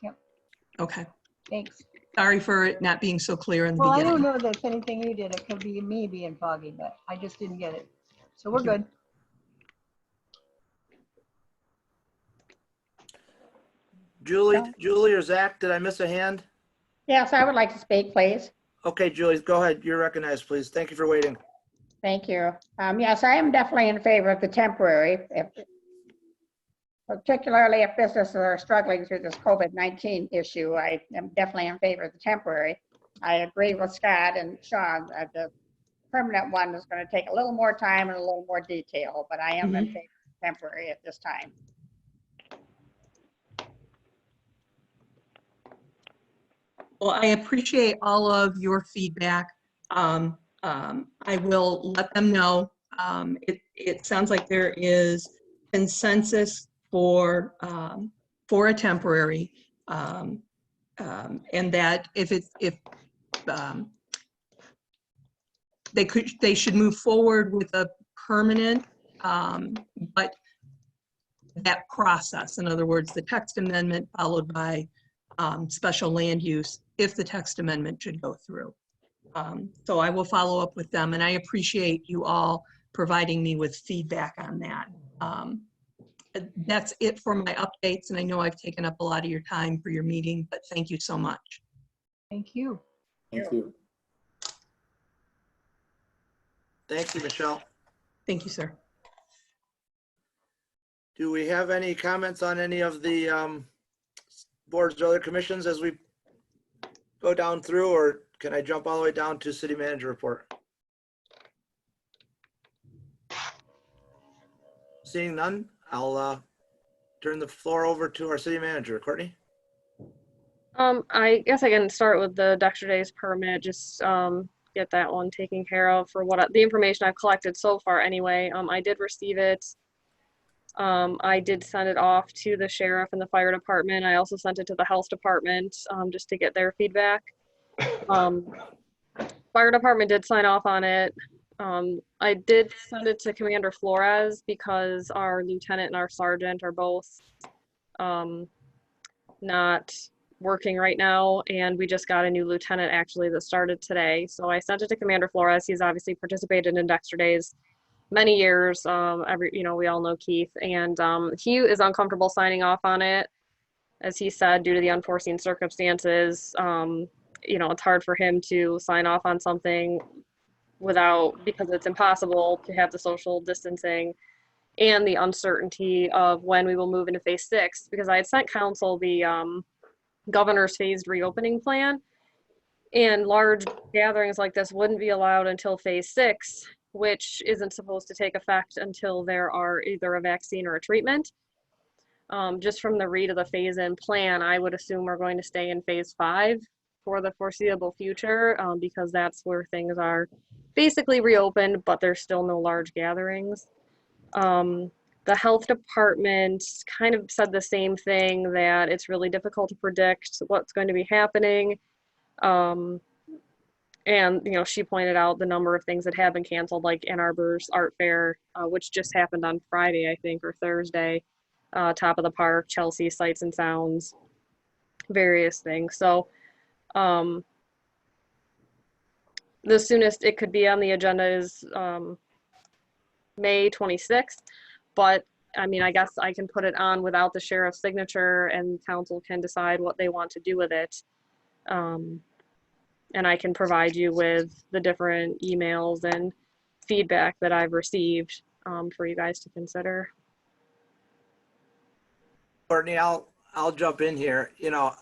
Yep. Okay. Thanks. Sorry for it not being so clear in the Well, I beginning. don't know that it's anything you did. It could be me being foggy, but I just didn't get it. So we're good. Julie or Zach, did I miss a hand? Yes, I would like to speak, please. Okay, Julie, go ahead. You're recognized, please. Thank you for waiting. Thank you. Yes, I am definitely in favor of the temporary, particularly if businesses are struggling through this COVID-19 issue. I am definitely in favor of the temporary. I agree with Scott and Sean that the permanent one is going to take a little more time and a little more detail, but I am in favor of temporary at this time. Well, I appreciate all of your feedback. I will let them know. It sounds like there is consensus for a temporary, and that if they should move forward with a permanent, but that process, in other words, the text amendment followed by special land use, if the text amendment should go through. So I will follow up with them, and I appreciate you all providing me with feedback on that. That's it for my updates, and I know I've taken up a lot of your time for your meeting, but thank you so much. Thank you. Thank you. Thank you, Michelle. Thank you, sir. Do we have any comments on any of the boards or other commissions as we go down through, or can I jump all the way down to city manager report? Seeing none, I'll turn the floor over to our city manager, Courtney. I guess I can start with the Dexter Days permit, just get that one taken care of for the information I've collected so far anyway. I did receive it. I did send it off to the sheriff and the fire department. I also sent it to the health department just to get their feedback. Fire department did sign off on it. I did send it to Commander Flores because our lieutenant and our sergeant are both not working right now, and we just got a new lieutenant actually that started today. So I sent it to Commander Flores. He's obviously participated in Dexter Days many years. We all know Keith, and he is uncomfortable signing off on it, as he said, due to the unforeseen circumstances. It's hard for him to sign off on something because it's impossible to have the social distancing and the uncertainty of when we will move into phase 6, because I had sent council the governor's phased reopening plan, and large gatherings like this wouldn't be allowed until phase 6, which isn't supposed to take effect until there are either a vaccine or a treatment. Just from the read of the phase-in plan, I would assume we're going to stay in phase 5 for the foreseeable future, because that's where things are basically reopened, but there's still no large gatherings. The health department kind of said the same thing, that it's really difficult to predict what's going to be happening. And, you know, she pointed out the number of things that have been canceled, like Ann Arbor's Art Fair, which just happened on Friday, I think, or Thursday. Top of the Park, Chelsea Sights and Sounds, various things. So the soonest it could be on the agenda is May 26th. But I mean, I guess I can put it on without the sheriff's signature and council can decide what they want to do with it. And I can provide you with the different emails and feedback that I've received for you guys to consider. Courtney, I'll jump in here. You know,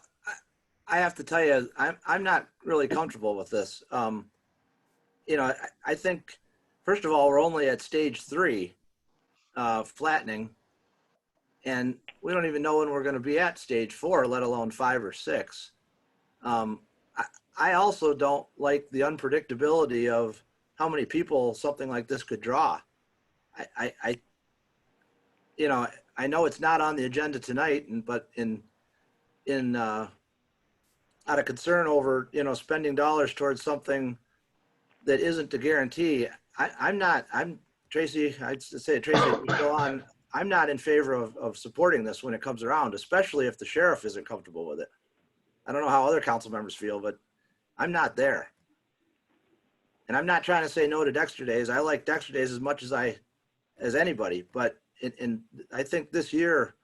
I have to tell you, I'm not really comfortable with this. You know, I think, first of all, we're only at stage 3, flattening, and we don't even know when we're going to be at stage 4, let alone 5 or 6. I also don't like the unpredictability of how many people something like this could draw. You know, I know it's not on the agenda tonight, but out of concern over, you know, spending dollars towards something that isn't a guarantee, I'm Tracy, I'd say Tracy, if you go on, I'm not in favor of supporting this when it comes around, especially if the sheriff isn't comfortable with it. I don't know how other council members feel, but I'm not there. And I'm not trying to say no to Dexter Days. I like Dexter Days as much as anybody, but I think this year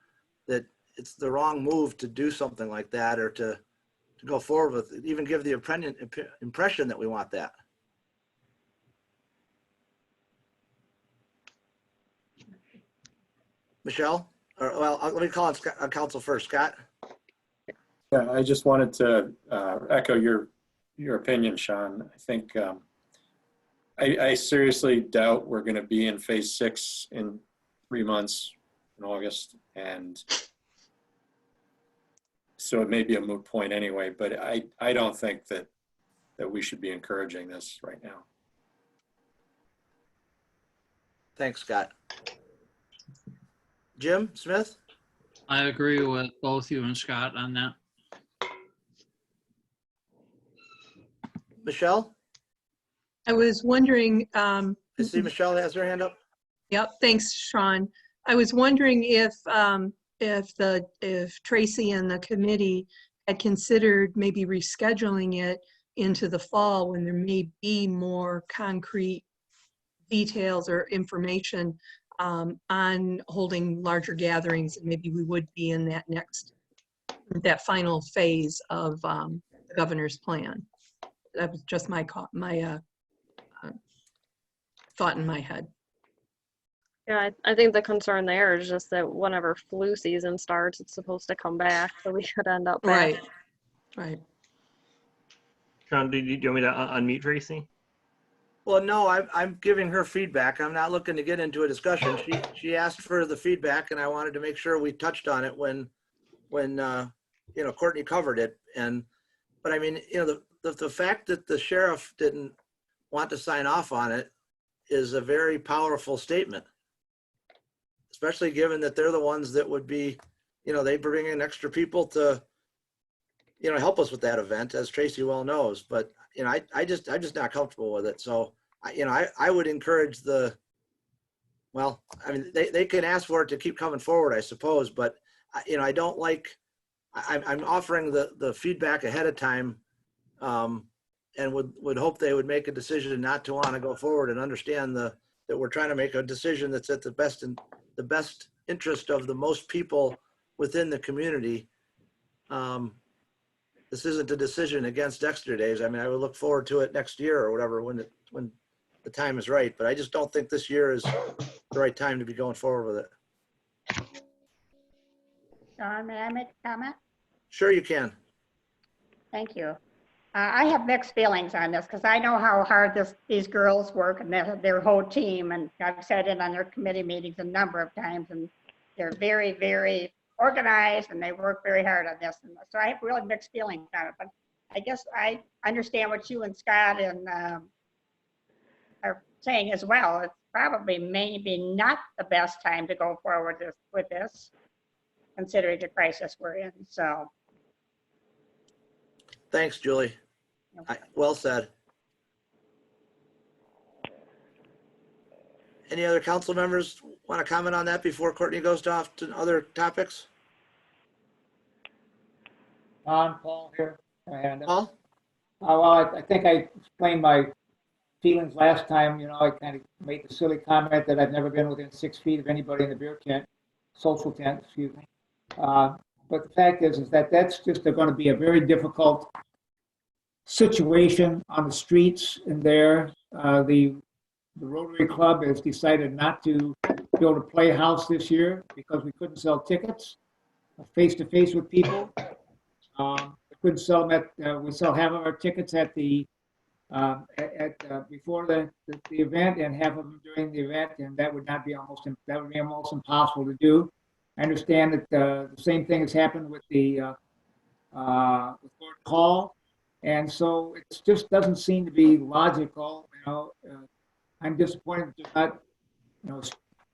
that it's the wrong move to do something like that, or to go forward with it, even give the impression that we want that. Michelle, or well, let me call on council first. Scott. Yeah, I just wanted to echo your opinion, Sean. I think I seriously doubt we're going to be in phase 6 in 3 months in August, and so it may be a moot point anyway. But I don't think that we should be encouraging this right now. Thanks, Scott. Jim Smith. I agree with both you and Scott on that. Michelle? I was wondering. I see Michelle has her hand up. Yep, thanks, Sean. I was wondering if Tracy and the committee had considered maybe rescheduling it into the fall when there may be more concrete details or information on holding larger gatherings, and maybe we would be in that final phase of the governor's plan. That was just my thought in my head. Yeah, I think the concern there is just that whenever flu season starts, it's supposed to come back, so we could end up back. Right. Sean, do you want me to unmute Tracy? Well, no, I'm giving her feedback. I'm not looking to get into a discussion. She asked for the feedback, and I wanted to make sure we touched on it when you know, Courtney covered it. But I mean, you know, the fact that the sheriff didn't want to sign off on it is a very powerful statement, especially given that they're the ones that would be, you know, they bring in extra people to, you know, help us with that event, as Tracy well knows. But you know, I'm just not comfortable with it. So you know, I would encourage well, I mean, they can ask for it to keep coming forward, I suppose, but you know, I don't like, I'm offering the feedback ahead of time, and would hope they would make a decision not to want to go forward, and understand that we're trying to make a decision that's at the best interest of the most people within the community. This isn't a decision against Dexter Days. I mean, I would look forward to it next year or whatever when the time is right. But I just don't think this year is the right time to be going forward with it. Sean, may I make a comment? Sure, you can. Thank you. I have mixed feelings on this because I know how hard these girls work, and their whole team, and I've sat in on their committee meetings a number of times, and they're very, very organized, and they work very hard on this. And so I have really mixed feelings on it, but I guess I understand what you and Scott and are saying as well. It's probably maybe not the best time to go forward with this, considering the crisis we're in. So Thanks, Julie. Well said. Any other council members want to comment on that before Courtney goes off to other topics? Paul here. And, Paul? well, I think I explained my feelings last time. You know, I kind of made the silly comment that I've never been within 6 feet of anybody in the beer tent, social tent, excuse me. But the fact is that that's just going to be a very difficult situation on the streets in there. The Rotary Club has decided not to build a playhouse this year because we couldn't sell tickets face-to-face with people. We couldn't sell them at, we sell half of our tickets at the before the event and half of them during the event, and that would be almost impossible to do. I understand that the same thing has happened with the with Lord Hall, and so it just doesn't seem to be logical. You know, I'm disappointed that there's not, you know,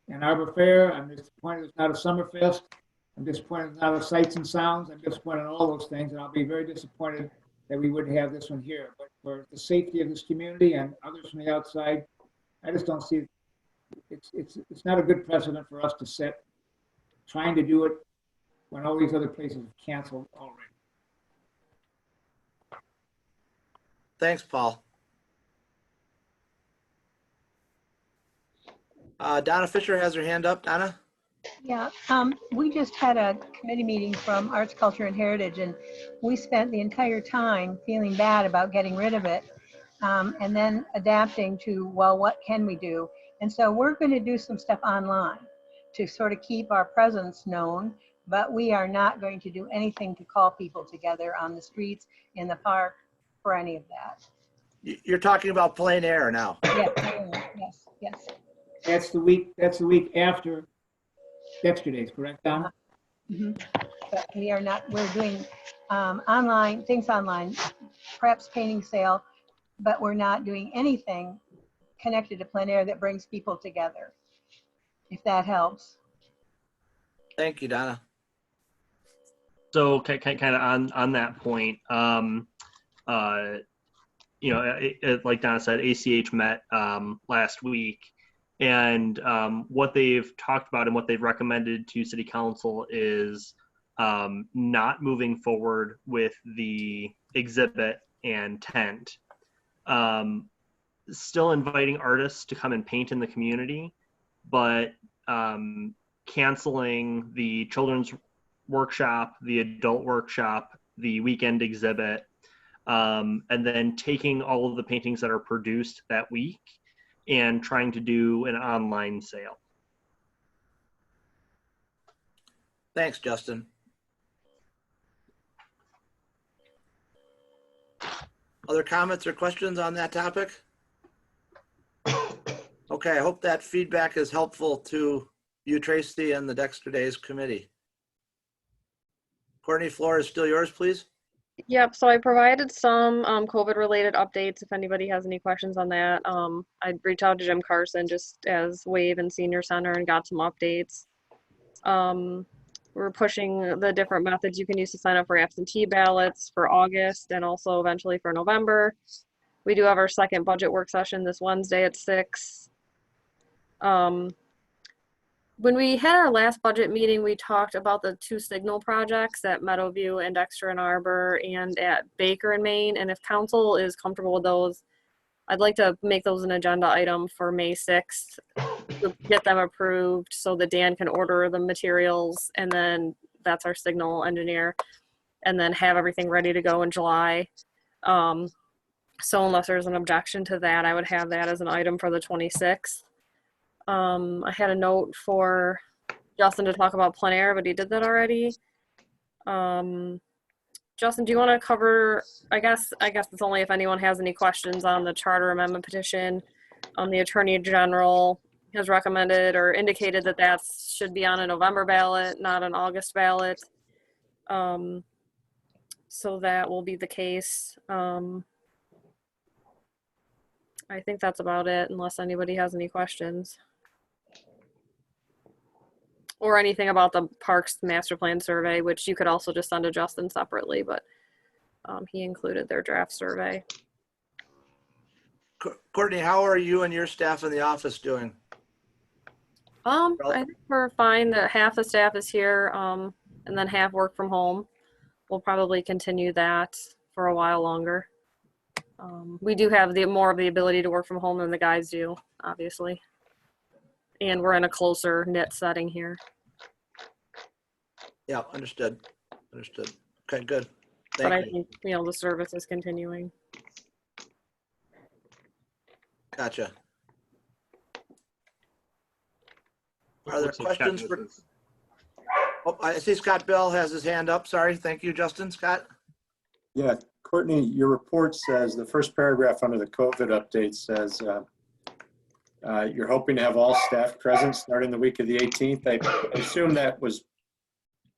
an Arbor Fair. I'm disappointed there's not a Summerfest. I'm disappointed there's not a Sights and Sounds. I'm disappointed in all those things, and I'll be very disappointed that we wouldn't have this one here. But for the safety of this community and others from the outside, I just don't see it's not a good precedent for us to set, trying to do it when all these other places have canceled already. Thanks, Paul. Donna Fisher has her hand up. Donna? Yeah, we just had a committee meeting from Arts, Culture, and Heritage, and we spent the entire time feeling bad about getting rid of it, and then adapting to, well, what can we do? And so we're going to do some stuff online to sort of keep our presence known, but we are not going to do anything to call people together on the streets, in the park, for any of that. You're talking about plein air now. Yes, yes. That's the week after Dexter Days, correct, Donna? But we are not, we're doing things online, perhaps painting sale, but we're not doing anything connected to plein air that brings people together, if that helps. Thank you, Donna. So kind of on that point, you know, like Donna said, ACH met last week, and what they've talked about and what they've recommended to City Council is not moving forward with the exhibit and tent. Still inviting artists to come and paint in the community, but canceling the children's workshop, the adult workshop, the weekend exhibit, and then taking all of the paintings that are produced that week and trying to do an online sale. Thanks, Justin. Other comments or questions on that topic? Okay, I hope that feedback is helpful to you, Tracy, and the Dexter Days Committee. Courtney, floor is still yours, please. Yep, so I provided some COVID-related updates if anybody has any questions on that. I'd reach out to Jim Carson just as WAVE and Senior Center and got some updates. We're pushing the different methods you can use to sign up for absentee ballots for August and also eventually for November. We do have our second budget work session this Wednesday at 6. When we had our last budget meeting, we talked about the 2 signal projects at Meadowview and Dexter and Arbor and at Baker and Maine. And if council is comfortable with those, I'd like to make those an agenda item for May 6th to get them approved so that Dan can order the materials, and then that's our signal engineer, and then have everything ready to go in July. So unless there's an objection to that, I would have that as an item for the 26th. I had a note for Justin to talk about plein air, but he did that already. Justin, do you want to cover, I guess it's only if anyone has any questions on the charter amendment petition. The Attorney General has recommended or indicated that that should be on a November ballot, not an August ballot. So that will be the case. I think that's about it, unless anybody has any questions. Or anything about the Parks Master Plan survey, which you could also just send to Justin separately, but he included their draft survey. Courtney, how are you and your staff in the office doing? I think we're fine that half the staff is here, and then half work from home. We'll probably continue that for a while longer. We do have more of the ability to work from home than the guys do, obviously. And we're in a closer knit setting here. Yeah, understood. Understood. Okay, good. But I Thank you. think, you know, the service is continuing. Gotcha. Are there questions for? Oh, I see Scott Bell has his hand up. Sorry. Thank you, Justin. Scott? Yeah, Courtney, your report says, the first paragraph under the COVID update says, you're hoping to have all staff present starting the week of the 18th. I assume that was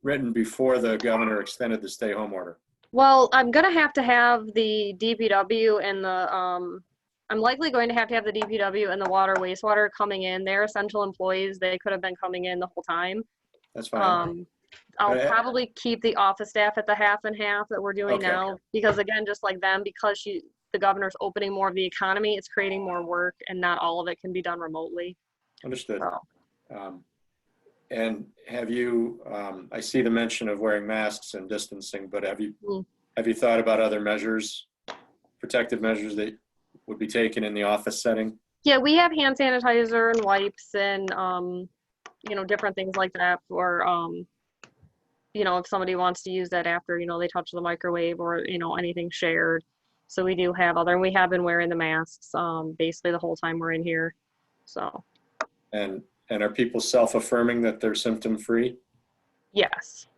written before the governor extended the stay home order. Well, I'm gonna have to have the DPW and the, I'm likely going to have the DPW and the water wastewater coming in. They're essential employees. They could have been coming in the whole time. That's fine. I'll probably keep the office staff at the half and half that we're doing Okay. now, because again, just like them, because the governor's opening more of the economy, it's creating more work, and not all of it can be done remotely. Understood. So, And have you, I see the mention of wearing masks and distancing, but have you thought about other measures, protective measures that would be taken in the office setting? yeah, we have hand sanitizer and wipes and, you know, different things like that for, you know, if somebody wants to use that after, you know, they touch the microwave or, you know, anything shared. So we do have and we have been wearing the masks, basically the whole time we're in here. So. And are people self-affirming that they're symptom-free? Yes.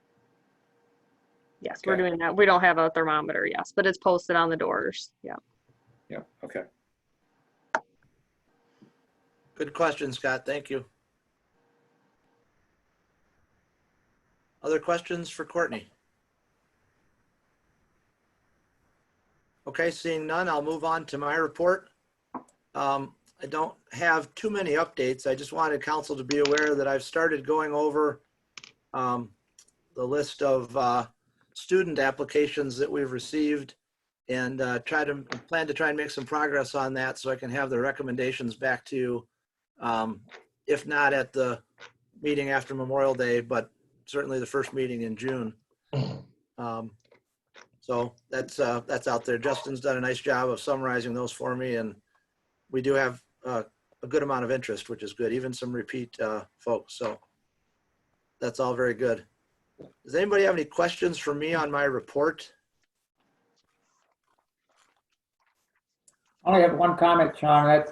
Yes, we're Okay. doing that. We don't have a thermometer, yes, but it's posted on the doors. Yeah. Yeah, okay. Good question, Scott. Thank you. Other questions for Courtney? Okay, seeing none, I'll move on to my report. I don't have too many updates. I just wanted council to be aware that I've started going over the list of student applications that we've received, and plan to try and make some progress on that so I can have the recommendations back to you, if not at the meeting after Memorial Day, but certainly the first meeting in June. So that's out there. Justin's done a nice job of summarizing those for me, and we do have a good amount of interest, which is good, even some repeat folks. So that's all very good. Does anybody have any questions for me on my report? I only have one comment, Sean.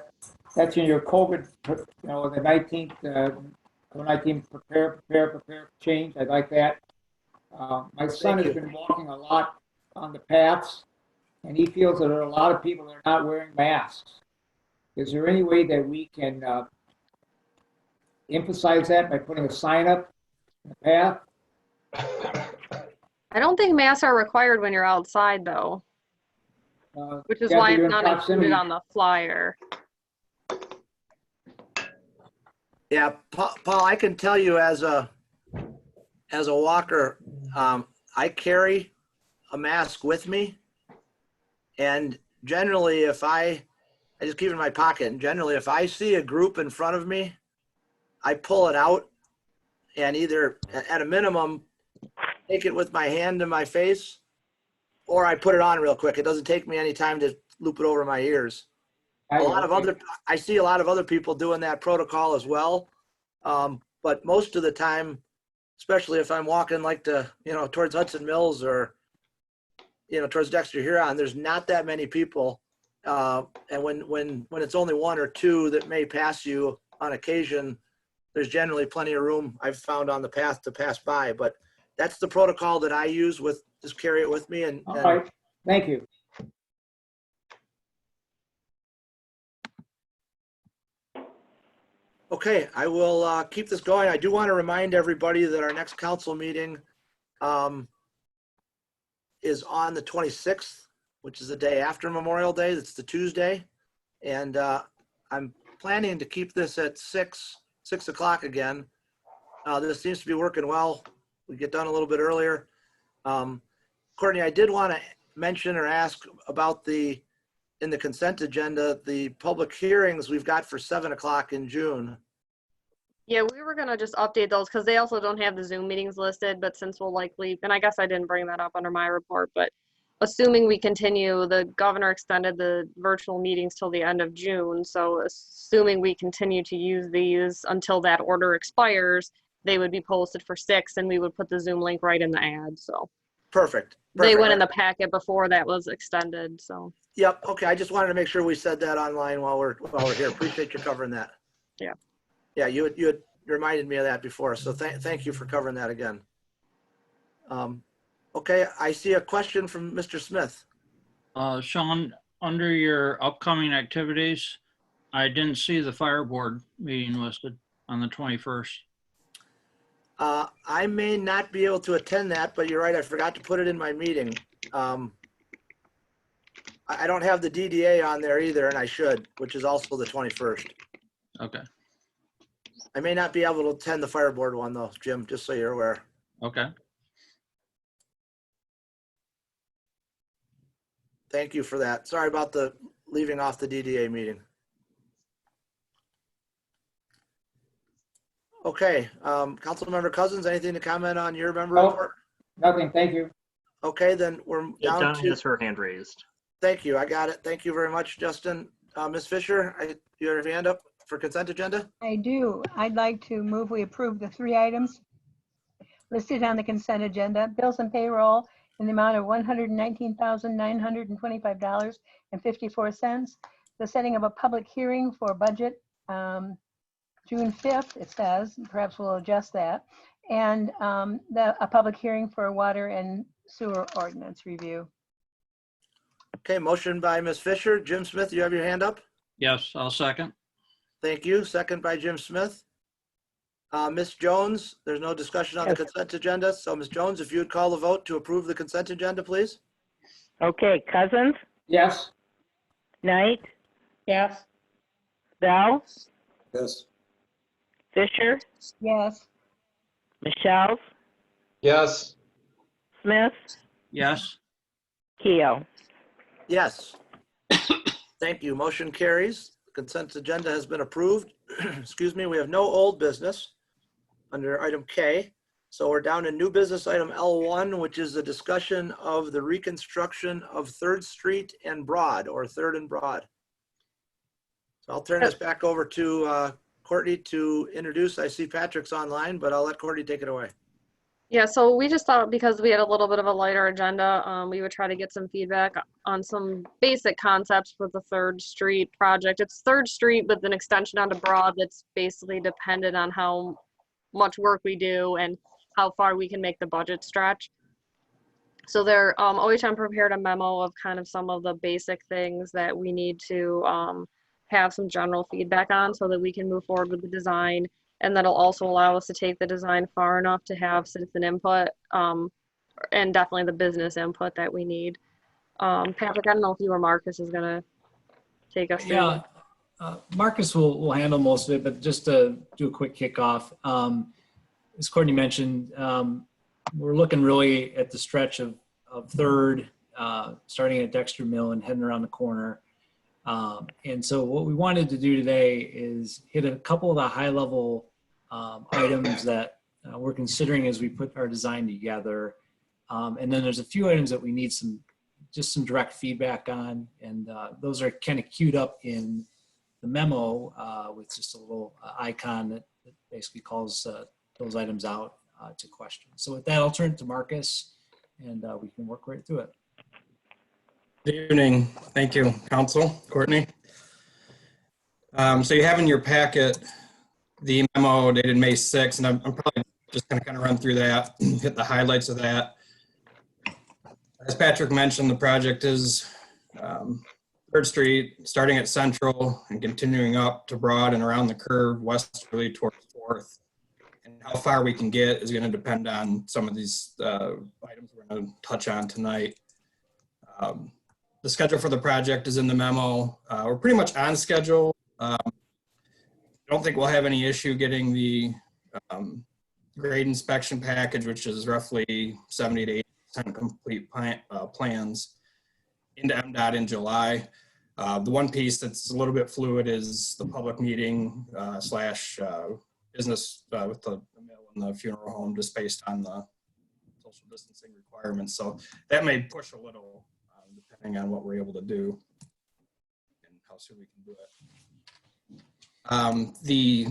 That's in your COVID, you know, the 19th, COVID-19 prepare, change. I like that. My son has been walking a lot on the paths, and he feels that there are a lot of people that are not wearing masks. Is there any way that we can emphasize that by putting a sign up in the path? I don't think masks are required when you're outside though, which is why it's not included on the flyer. Yeah, Paul, I can tell you as a walker, I carry a mask with me, and generally if I just keep it in my pocket, and generally if I see a group in front of me, I pull it out and either at a minimum take it with my hand to my face, or I put it on real quick. It doesn't take me any time to loop it over my ears. I see a lot of other people doing that protocol as well. But most of the time, especially if I'm walking like towards Hudson Mills or, towards Dexter Huron, there's not that many people. And when it's only one or two that may pass you on occasion, there's generally plenty of room I've found on the path to pass by. But that's the protocol that I use just carry it with me. All right, thank you. Okay, I will keep this going. I do want to remind everybody that our next council meeting is on the 26th, which is the day after Memorial Day. It's the Tuesday. And I'm planning to keep this at 6 o'clock again. This seems to be working well. We get done a little bit earlier. Courtney, I did want to mention or ask about in the consent agenda, the public hearings we've got for 7 o'clock in June. Yeah, we were gonna just update those because they also don't have the Zoom meetings listed, but since we'll likely, and I guess I didn't bring that up under my report, but assuming we continue, the governor extended the virtual meetings till the end of June. So assuming we continue to use these until that order expires, they would be posted for 6 and we would put the Zoom link right in the ad. So Perfect. they went in the packet before that was extended, so. Yep. Okay. I just wanted to make sure we said that online while we're here. Appreciate you covering that. Yeah. Yeah. You had reminded me of that before. So thank you for covering that again. Okay. I see a question from Mr. Smith. Sean, under your upcoming activities, I didn't see the fire board meeting listed on the 21st. I may not be able to attend that, but you're right. I forgot to put it in my meeting. I don't have the DDA on there either, and I should, which is also the 21st. Okay. I may not be able to attend the fire board one though, Jim, just so you're aware. Okay. Thank you for that. Sorry about the leaving off the DDA meeting. Okay, Councilmember Cousins, anything to comment on your member report? Nothing, thank you. Okay, then we're down Donna to. has her hand raised. Thank you. I got it. Thank you very much, Justin. Ms. Fisher, you have your hand up for consent agenda? I do. I'd like to move we approve the 3 items listed on the consent agenda. Bills and payroll in the amount of $119,925.54. The setting of a public hearing for budget, June 5th, it says, perhaps we'll adjust that. And a public hearing for water and sewer ordinance review. Okay, motion by Ms. Fisher. Jim Smith, you have your hand up? Yes, I'll second. Thank you. Second by Jim Smith. Ms. Jones, there's no discussion on the consent agenda. So Ms. Jones, if you would call the vote to approve the consent agenda, please. Okay, Cousins, Yes. Knight, Yes. Bell, Yes. Fisher, Yes. Michelle, Yes. Smith, Yes. Keo. Yes. Thank you. Motion carries. Consent agenda has been approved. Excuse me. We have no old business under item K. So we're down to new business item L1, which is a discussion of the reconstruction of 3rd Street and Broad, or 3rd and Broad. So I'll turn this back over to Courtney to introduce. I see Patrick's online, but I'll let Courtney take it away. Yeah, so we just thought because we had a little bit of a lighter agenda, we would try to get some feedback on some basic concepts for the 3rd Street project. It's 3rd Street with an extension onto Broad that's basically dependent on how much work we do and how far we can make the budget stretch. So there, OHM prepared a memo of kind of some of the basic things that we need to have some general feedback on so that we can move forward with the design. And that'll also allow us to take the design far enough to have citizen input and definitely the business input that we need. Patrick, I don't know if you or Marcus is gonna take us through. Yeah, Marcus will handle most of it, but just to do a quick kickoff. As Courtney mentioned, we're looking really at the stretch of 3rd, starting at Dexter Mill and heading around the corner. And so what we wanted to do today is hit a couple of the high level items that we're considering as we put our design together. And then there's a few items that we need some direct feedback on. And those are kind of queued up in the memo with just a little icon that basically calls those items out to questions. So with that, I'll turn it to Marcus and we can work right through it. Good evening. Thank you, Council. Courtney. So you have in your packet the memo dated May 6th, and I'm probably just going to kind of run through that, hit the highlights of that. As Patrick mentioned, the project is 3rd Street, starting at Central and continuing up to Broad and around the curve westerly towards 4th. And how far we can get is going to depend on some of these items we're going to touch on tonight. The schedule for the project is in the memo. We're pretty much on schedule. I don't think we'll have any issue getting the grade inspection package, which is roughly 70 to 80% complete plans into MDOT in July. The one piece that's a little bit fluid is the public meeting slash business with the mill and the funeral home, just based on the social distancing requirements. So that may push a little, depending on what we're able to do and how soon we can do it. The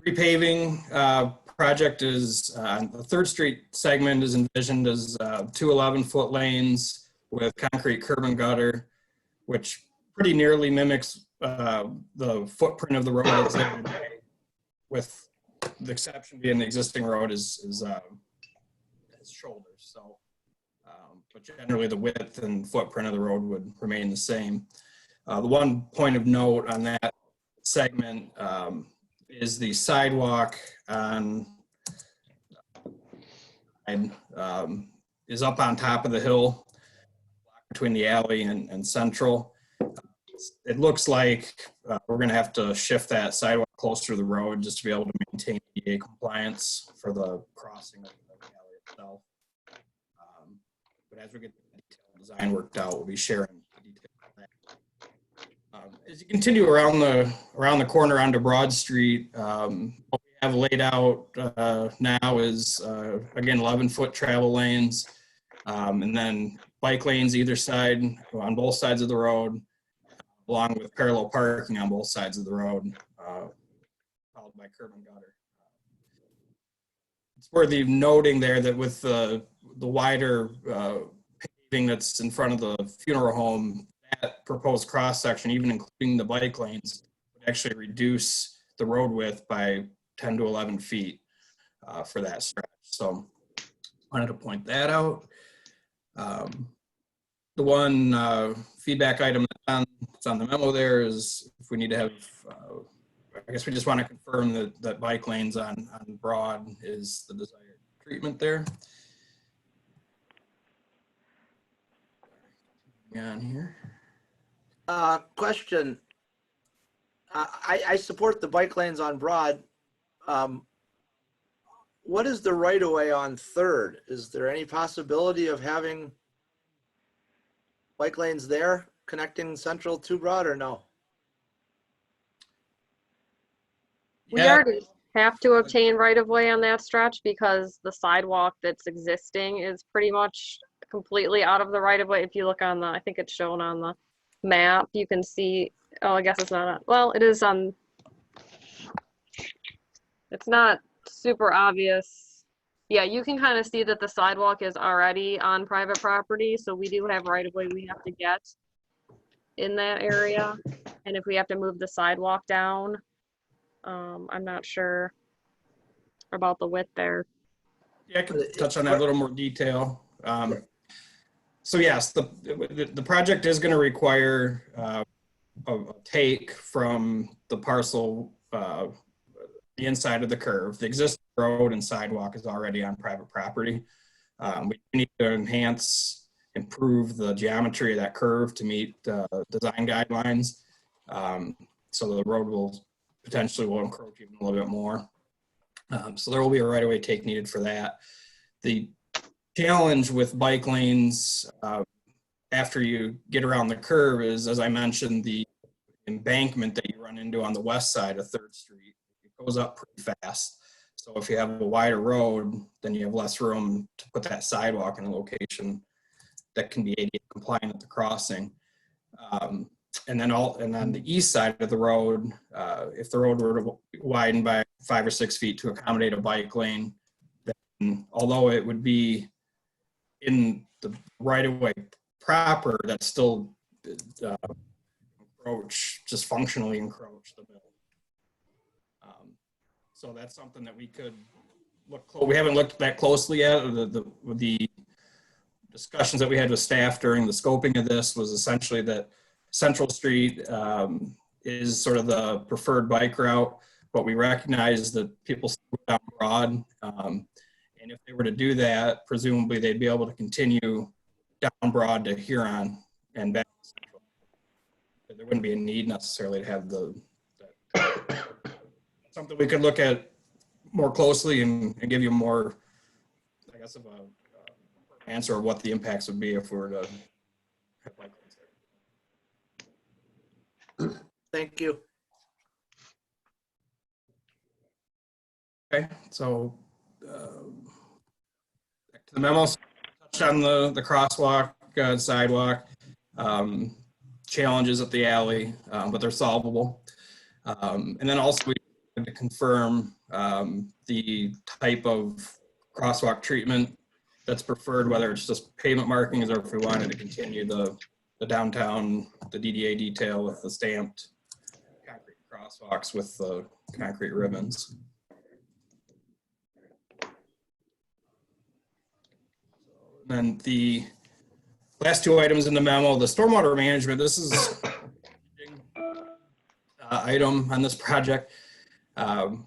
repaving project is the 3rd Street segment is envisioned as 2 11-foot lanes with concrete curb and gutter, which pretty nearly mimics the footprint of the road that's there today, with the exception being the existing road is shoulders. So, but generally the width and footprint of the road would remain the same. The one point of note on that segment is the sidewalk on is up on top of the hill between the alley and Central. It looks like we're going to have to shift that sidewalk closer to the road just to be able to maintain ADA compliance for the crossing of the alley itself. But as we get the detailed design worked out, we'll be sharing the details of that. As you continue around the corner onto Broad Street, what we have laid out now is again 11-foot travel lanes, and then bike lanes either side on both sides of the road, along with parallel parking on both sides of the road, followed by curb and gutter. It's worthy noting there that with the wider paving that's in front of the funeral home, that proposed cross section, even including the bike lanes, would actually reduce the road width by 10 to 11 feet for that stretch. So wanted to point that out. The one feedback item that's on the memo there is if we need to have, I guess we just want to confirm that bike lanes on Broad is the desired treatment there. On here. Question. I support the bike lanes on Broad. What is the right of way on 3rd? Is there any possibility of having bike lanes there connecting Central to Broad or no? We already have to obtain right of way on that stretch because the sidewalk that's existing is pretty much completely out of the right of way. If you look on the, I think it's shown on the map, you can see, oh, I guess it's not, well, it is on, it's not super obvious. Yeah, you can kind of see that the sidewalk is already on private property. So we do have right of way we have to get in that area. And if we have to move the sidewalk down, I'm not sure about the width there. Yeah, I can touch on that in a little more detail. So yes, the project is going to require a take from the parcel, the inside of the curve. The existing road and sidewalk is already on private property. We need to improve the geometry of that curve to meet design guidelines. So the road will potentially encroach even a little bit more. So there will be a right-of-way take needed for that. The challenge with bike lanes after you get around the curve is, as I mentioned, the embankment that you run into on the west side of 3rd Street. It goes up pretty fast. So if you have a wider road, then you have less room to put that sidewalk in a location that can be ADA compliant at the crossing. And then on the east side of the road, if the road were to widen by 5 or 6 feet to accommodate a bike lane, then although it would be in the right of way proper, that's still just functionally encroach the middle. So that's something that we could look. We haven't looked that closely yet. The discussions that we had with staff during the scoping of this was essentially that Central Street is sort of the preferred bike route, but we recognize that people still go down Broad. And if they were to do that, presumably they'd be able to continue down Broad to Huron and back to Central. There wouldn't be a need necessarily to have something we could look at more closely and give you more, I guess, of a answer of what the impacts would be if we were to have my concern. Thank you. Okay, so back to the memo. Touched on the crosswalk, sidewalk, challenges at the alley, but they're solvable. And then also we wanted to confirm the type of crosswalk treatment that's preferred, whether it's just pavement markings or if we wanted to continue the downtown, the DDA detail with the stamped concrete crosswalks with the concrete ribbons. And then the last two items in the memo, the stormwater management, this is item on this project.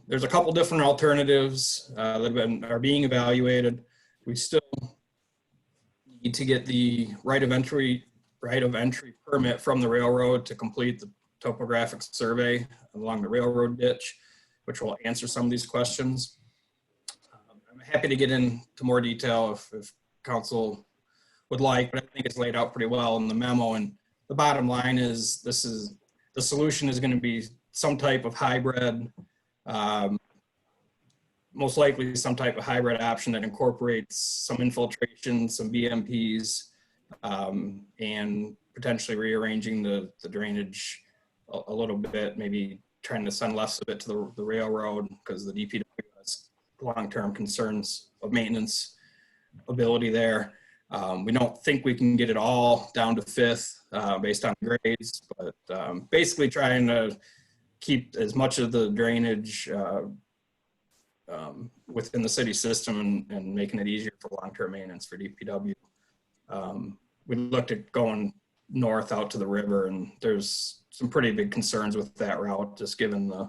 There's a couple different alternatives that are being evaluated. We still need to get the right of entry permit from the railroad to complete the topographic survey along the railroad ditch, which will answer some of these questions. I'm happy to get into more detail if council would like, but I think it's laid out pretty well in the memo. And the bottom line is the solution is going to be some type of hybrid, most likely some type of hybrid option that incorporates some infiltration, some BMPs, and potentially rearranging the drainage a little bit, maybe trying to send less of it to the railroad because the DPW has long-term concerns of maintenance ability there. We don't think we can get it all down to fifth based on grades, but basically trying to keep as much of the drainage within the city system and making it easier for long-term maintenance for DPW. We looked at going north out to the river, and there's some pretty big concerns with that route, just given the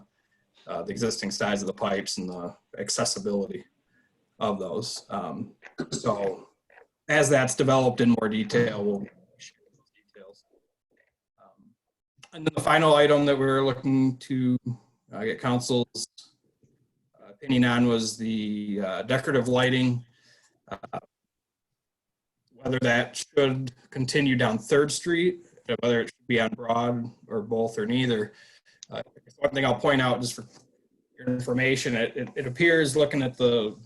existing size of the pipes and the accessibility of those. So as that's developed in more detail, we'll share those details. And then the final item that we're looking to get council's opinion on was the decorative lighting. Whether that should continue down 3rd Street, whether it should be on Broad or both or neither. One thing I'll point out just for your information, it appears looking at the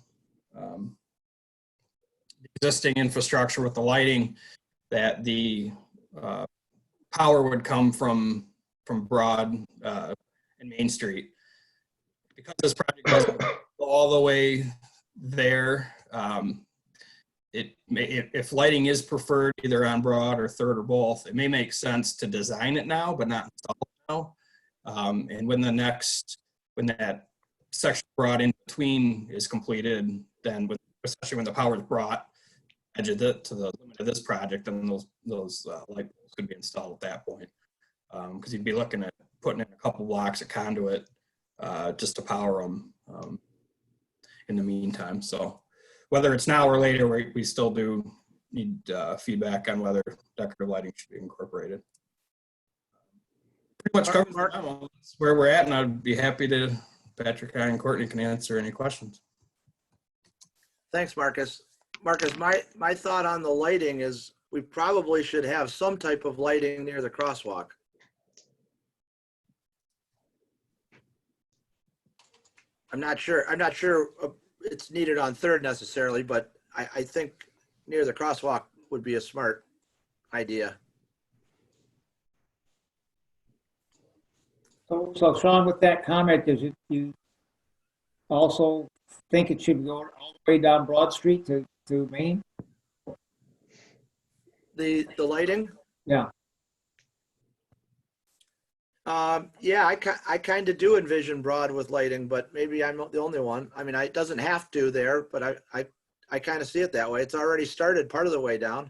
existing infrastructure with the lighting that the power would come from Broad and Main Street. Because this project doesn't go all the way there, if lighting is preferred either on Broad or 3rd or both, it may make sense to design it now, but not install it now. And when that section Broad in between is completed, then especially when the power is brought to the limit of this project, then those light bulbs could be installed at that point. Because you'd be looking at putting in a couple blocks of conduit just to power them in the meantime. So whether it's now or later, we still do need feedback on whether decorative lighting should be incorporated. Pretty much covers the memo. That's where we're at, and I'd be happy to, Patrick and Courtney can answer any questions. Thanks, Marcus. Marcus, my thought on the lighting is we probably should have some type of lighting near the crosswalk. I'm not sure it's needed on 3rd necessarily, but I think near the crosswalk would be a smart idea. So Sean, with that comment, you also think it should go all the way down Broad Street to Main? The lighting? Yeah. Yeah, I kind of do envision Broad with lighting, but maybe I'm not the only one. I mean, it doesn't have to there, but I kind of see it that way. It's already started part of the way down.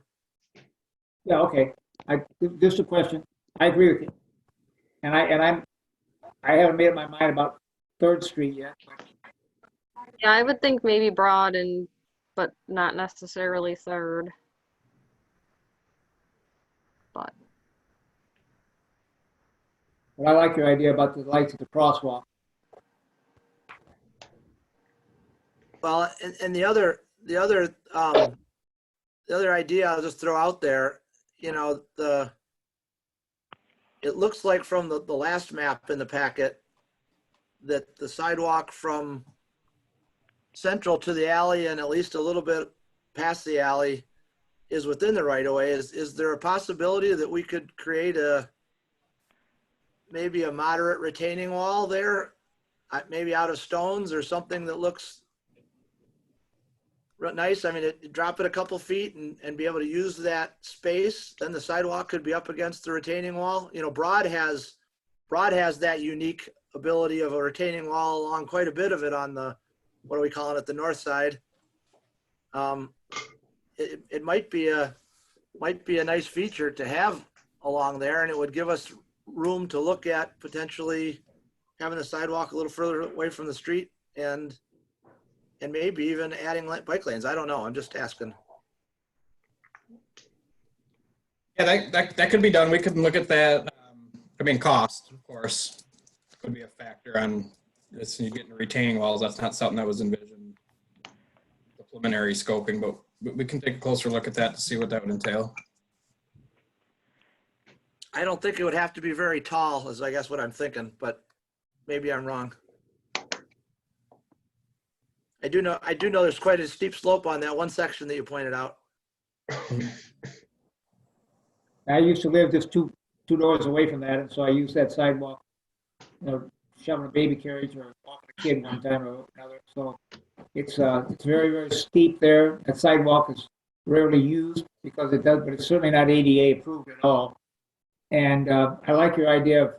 Yeah, okay. Just a question. I agree with you. And I haven't made up my mind about 3rd Street yet. Yeah, I would think maybe Broad but not necessarily 3rd. But I like your idea about the lights at the crosswalk. Well, and the other idea I'll just throw out there, you know, it looks like from the last map in the packet that the sidewalk from Central to the alley and at least a little bit past the alley is within the right of way. Is there a possibility that we could create maybe a moderate retaining wall there, maybe out of stones or something that looks nice? I mean, drop it a couple feet and be able to use that space. Then the sidewalk could be up against the retaining wall. You know, Broad has that unique ability of a retaining wall along quite a bit of it on the, what are we calling it, the north side. It might be a nice feature to have along there, and it would give us room to look at potentially having the sidewalk a little further away from the street and maybe even adding bike lanes. I don't know. I'm just asking. Yeah, that could be done. We could look at that. I mean, cost, of course, could be a factor on this. You getting retaining walls. That's not something that was envisioned, the preliminary scoping, but we can take a closer look at that to see what that would entail. I don't think it would have to be very tall, is I guess what I'm thinking, but maybe I'm wrong. I do know there's quite a steep slope on that one section that you pointed out. I used to live just two doors away from that, and so I used that sidewalk, you know, shoving a baby carriage or walking a kid one time or another. So it's very, very steep there. That sidewalk is rarely used because it does, but it's certainly not ADA approved at all. And I like your idea of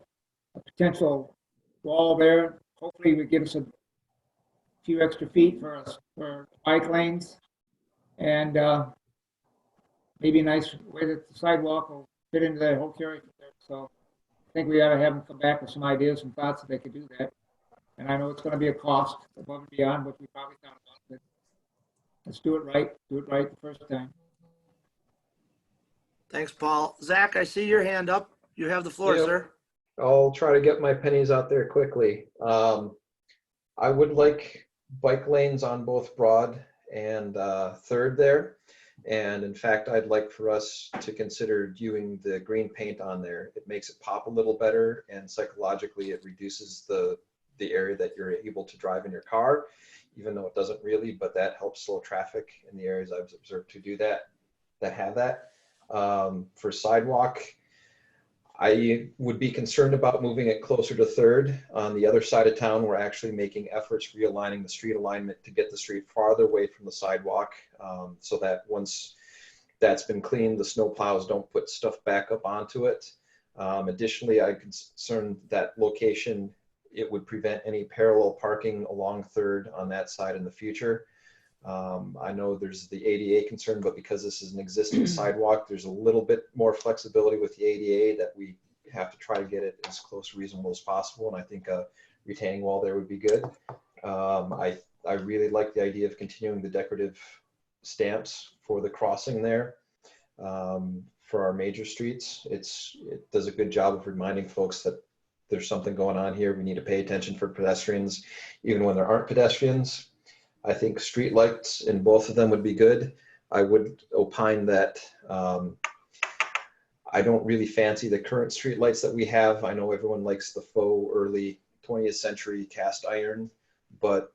a potential wall there. Hopefully, it would give us a few extra feet for bike lanes, and maybe a nice way that the sidewalk will fit into that whole carriage there. So I think we ought to have them come back with some ideas and thoughts that they could do that. And I know it's going to be a cost above and beyond what we probably thought about, but let's do it right. Do it right the first time. Thanks, Paul. Zach, I see your hand up. You have the floor, Yep. sir. I'll try to get my pennies out there quickly. I would like bike lanes on both Broad and Third there. And in fact, I'd like for us to consider doing the green paint on there. It makes it pop a little better, and psychologically it reduces the area that you're able to drive in your car, even though it doesn't really, but that helps slow traffic in the areas I've observed to do that have that. For sidewalk, I would be concerned about moving it closer to Third. On the other side of town, we're actually making efforts realigning the street alignment to get the street farther away from the sidewalk, so that once that's been cleaned, the snow plows don't put stuff back up onto it. Additionally, I'm concerned that location, it would prevent any parallel parking along Third on that side in the future. I know there's the ADA concern, but because this is an existing sidewalk, there's a little bit more flexibility with the ADA that we have to try to get it as close to reasonable as possible. And I think a retaining wall there would be good. I really like the idea of continuing the decorative stamps for the crossing there for our major streets. It does a good job of reminding folks that there's something going on here. We need to pay attention for pedestrians, even when there aren't pedestrians. I think street lights in both of them would be good. I would opine that I don't really fancy the current street lights that we have. I know everyone likes the faux early 20th century cast iron, but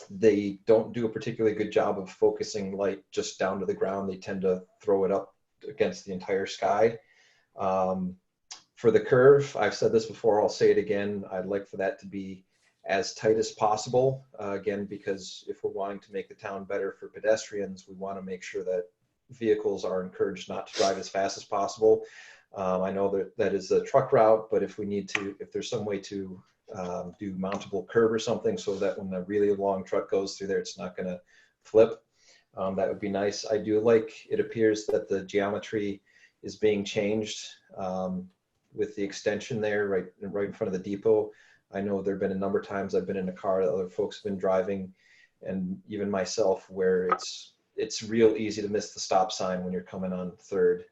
they don't do a particularly good job of focusing light just down to the ground. They tend to throw it up against the entire sky. For the curve, I've said this before, I'll say it again. I'd like for that to be as tight as possible. Again, because if we're wanting to make the town better for pedestrians, we want to make sure that vehicles are encouraged not to drive as fast as possible. I know that is a truck route, but if there's some way to do mountable curb or something so that when a really long truck goes through there, it's not going to flip, that would be nice. I do like, it appears that the geometry is being changed with the extension there right in front of the depot. I know there have been a number of times I've been in a car that other folks have been driving, and even myself, where it's real easy to miss the stop sign when you're coming on Third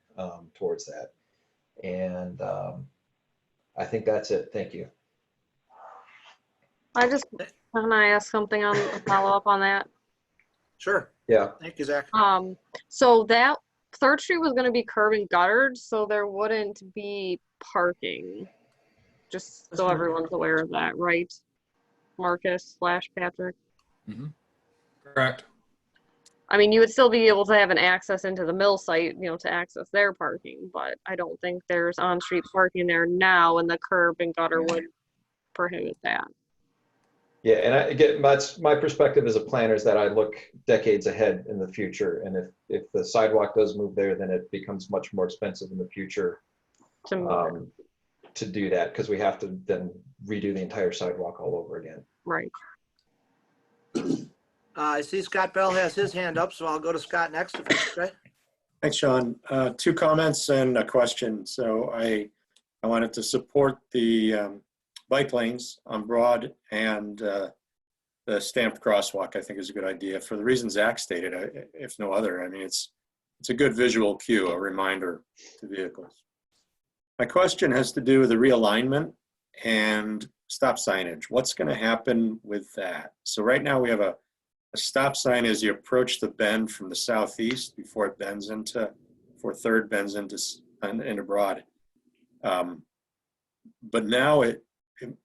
towards that. And I think that's it. Thank you. Can I ask something on a follow up on that? Sure. Yeah. Thank you, Zach. So that Third Street was gonna be curb and guttered, so there wouldn't be parking. Just so everyone's aware of that, right? Marcus / Patrick. Correct. I mean, you would still be able to have an access into the mill site, you know, to access their parking, but I don't think there's on-street parking there now, and the curb and gutter would prohibit that. Yeah, and again, that's my perspective as a planner, is that I look decades ahead in the future. And if the sidewalk does move there, then it becomes much more expensive in the future to do that, because we have to then redo the entire sidewalk all over again. Right. I see Scott Bell has his hand up, so I'll go to Scott next, if that's okay. Thanks, Sean. 2 comments and a question. So I wanted to support the bike lanes on Broad and the stamped crosswalk. I think is a good idea for the reasons Zach stated, if no other. I mean, it's a good visual cue, a reminder to vehicles. My question has to do with the realignment and stop signage. What's going to happen with that? So right now we have a stop sign as you approach the bend from the southeast before Third bends into Broad. But now it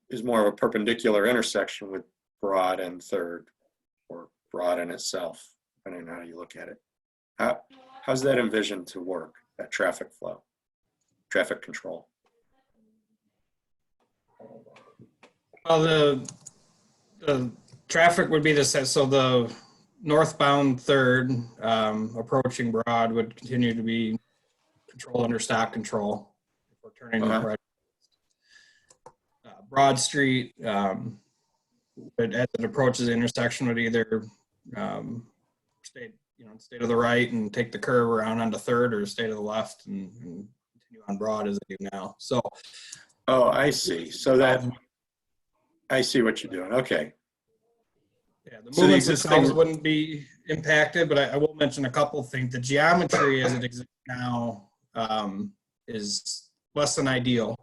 is more of a perpendicular intersection with Broad and Third, or Broad in itself, depending on how you look at it. How's that envisioned to work, that traffic flow, traffic control? Well, the traffic would be the same. So the northbound Third approaching Broad would continue to be controlled under stop control. If we're turning right. Broad Street, as it approaches the intersection, would either stay to the right and take the curve around onto Third, or stay to the left and continue on Broad as they do now. So, oh, I see. So that I see what you're doing. Okay. Yeah, the movements themselves wouldn't be impacted, but I will mention a couple of things. The geometry as it exists now is less than ideal.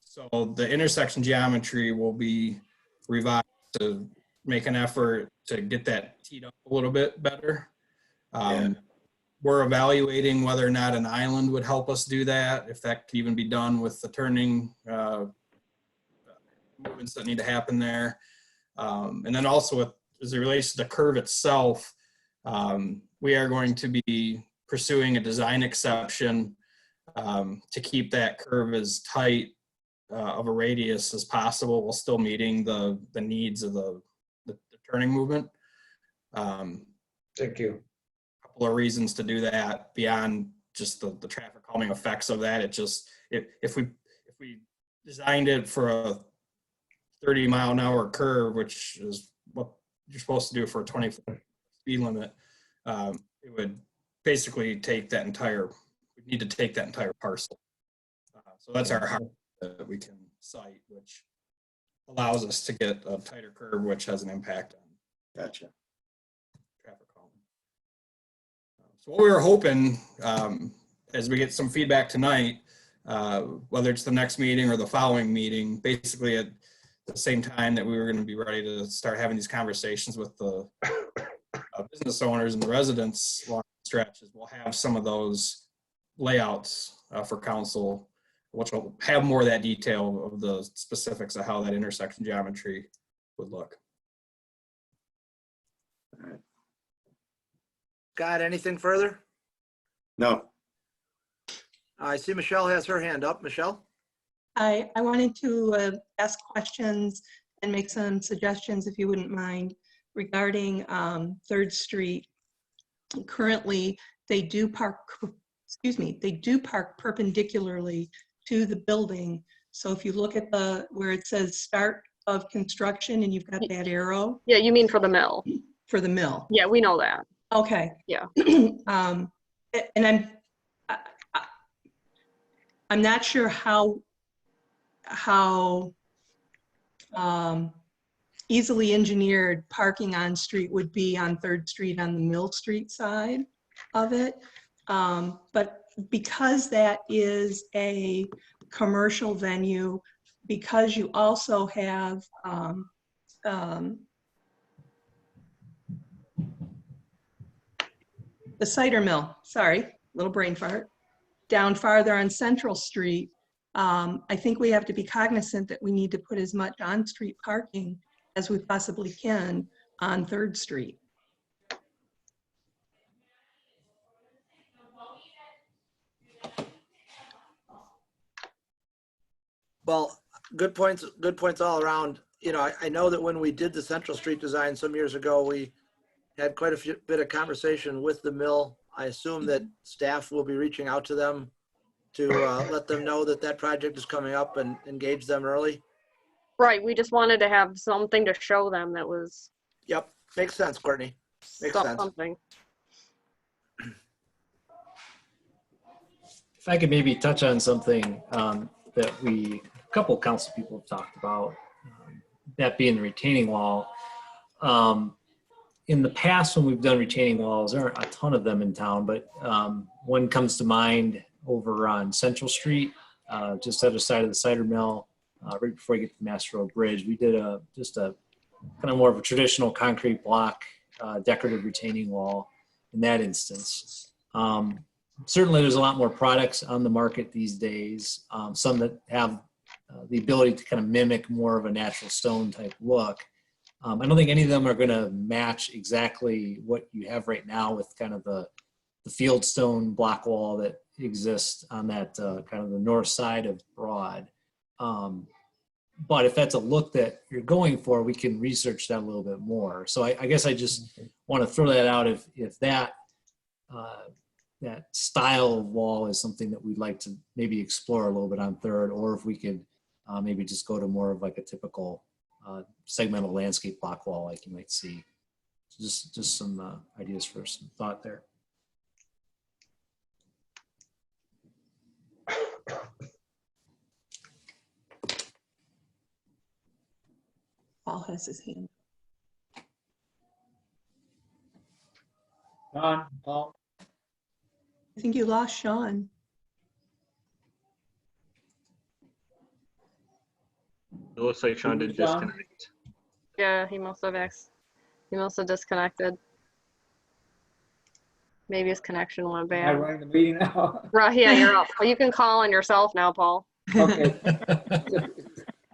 So the intersection geometry will be revised to make an effort to get that teed up a little bit better. We're evaluating whether or not an island would help us do that, if that could even be done with the turning movements that need to happen there. And then also as it relates to the curve itself, we are going to be pursuing a design exception to keep that curve as tight of a radius as possible, while still meeting the needs of the turning movement. Thank you. A couple of reasons to do that beyond just the traffic calming effects of that. It just, if we designed it for a 30-mile-an-hour curve, which is what you're supposed to do for a 20-foot speed limit, it would basically take that entire, we'd need to take that entire parcel. So that's our hard that we can cite, which allows us to get a tighter curve, which has an impact on Gotcha. traffic calming. So what we were hoping, as we get some feedback tonight, whether it's the next meeting or the following meeting, basically at the same time that we were going to be ready to start having these conversations with the business owners and the residents along the stretches, we'll have some of those layouts for council, which will have more of that detail of the specifics of how that intersection geometry would look. All right. Scott, anything further? No. I see Michelle has her hand up. Michelle? I wanted to ask questions and make some suggestions, if you wouldn't mind, regarding Third Street. Currently, they do park perpendicularly to the building. So if you look at where it says start of construction and you've got that arrow. Yeah, you mean for the mill? For the mill. Yeah, we know that. Okay. Yeah. And I'm not sure how easily engineered parking on street would be on Third Street on the Mill Street side of it. But because that is a commercial venue, because you also have the cider mill, sorry, little brain fart, down farther on Central Street, I think we have to be cognizant that we need to put as much on-street parking as we possibly can on 3rd Street. Well, good points all around. You know, I know that when we did the Central Street design some years ago, we had quite a bit of conversation with the mill. I assume that staff will be reaching out to them to let them know that that project is coming up and engage them early. Right, we just wanted to have something to show them that was. Yep, makes sense, Courtney. Makes sense. Something. If I could maybe touch on something that a couple council people have talked about, that being the retaining wall. In the past, when we've done retaining walls, there aren't a ton of them in town, but one comes to mind over on Central Street, just other side of the cider mill, right before you get to the Mass Road Bridge. We did just a kind of more of a traditional concrete block decorative retaining wall in that instance. Certainly there's a lot more products on the market these days, some that have the ability to kind of mimic more of a natural stone type look. I don't think any of them are going to match exactly what you have right now with kind of the field stone block wall that exists on that kind of the north side of Broad. But if that's a look that you're going for, we can research that a little bit more. So I guess I just want to throw that out if that that style of wall is something that we'd like to maybe explore a little bit on 3rd, or if we could maybe just go to more of like a typical segmental landscape block wall like you might see. Just some ideas for some thought there. Paul has his hand. Sean, Paul? I think you lost Sean. It looks like Sean did disconnect. Yeah, he must have disconnected. Well, his connection went Am I bad. running the meeting now? Right, yeah, you're up. Well, you can call on yourself now, Paul. Okay.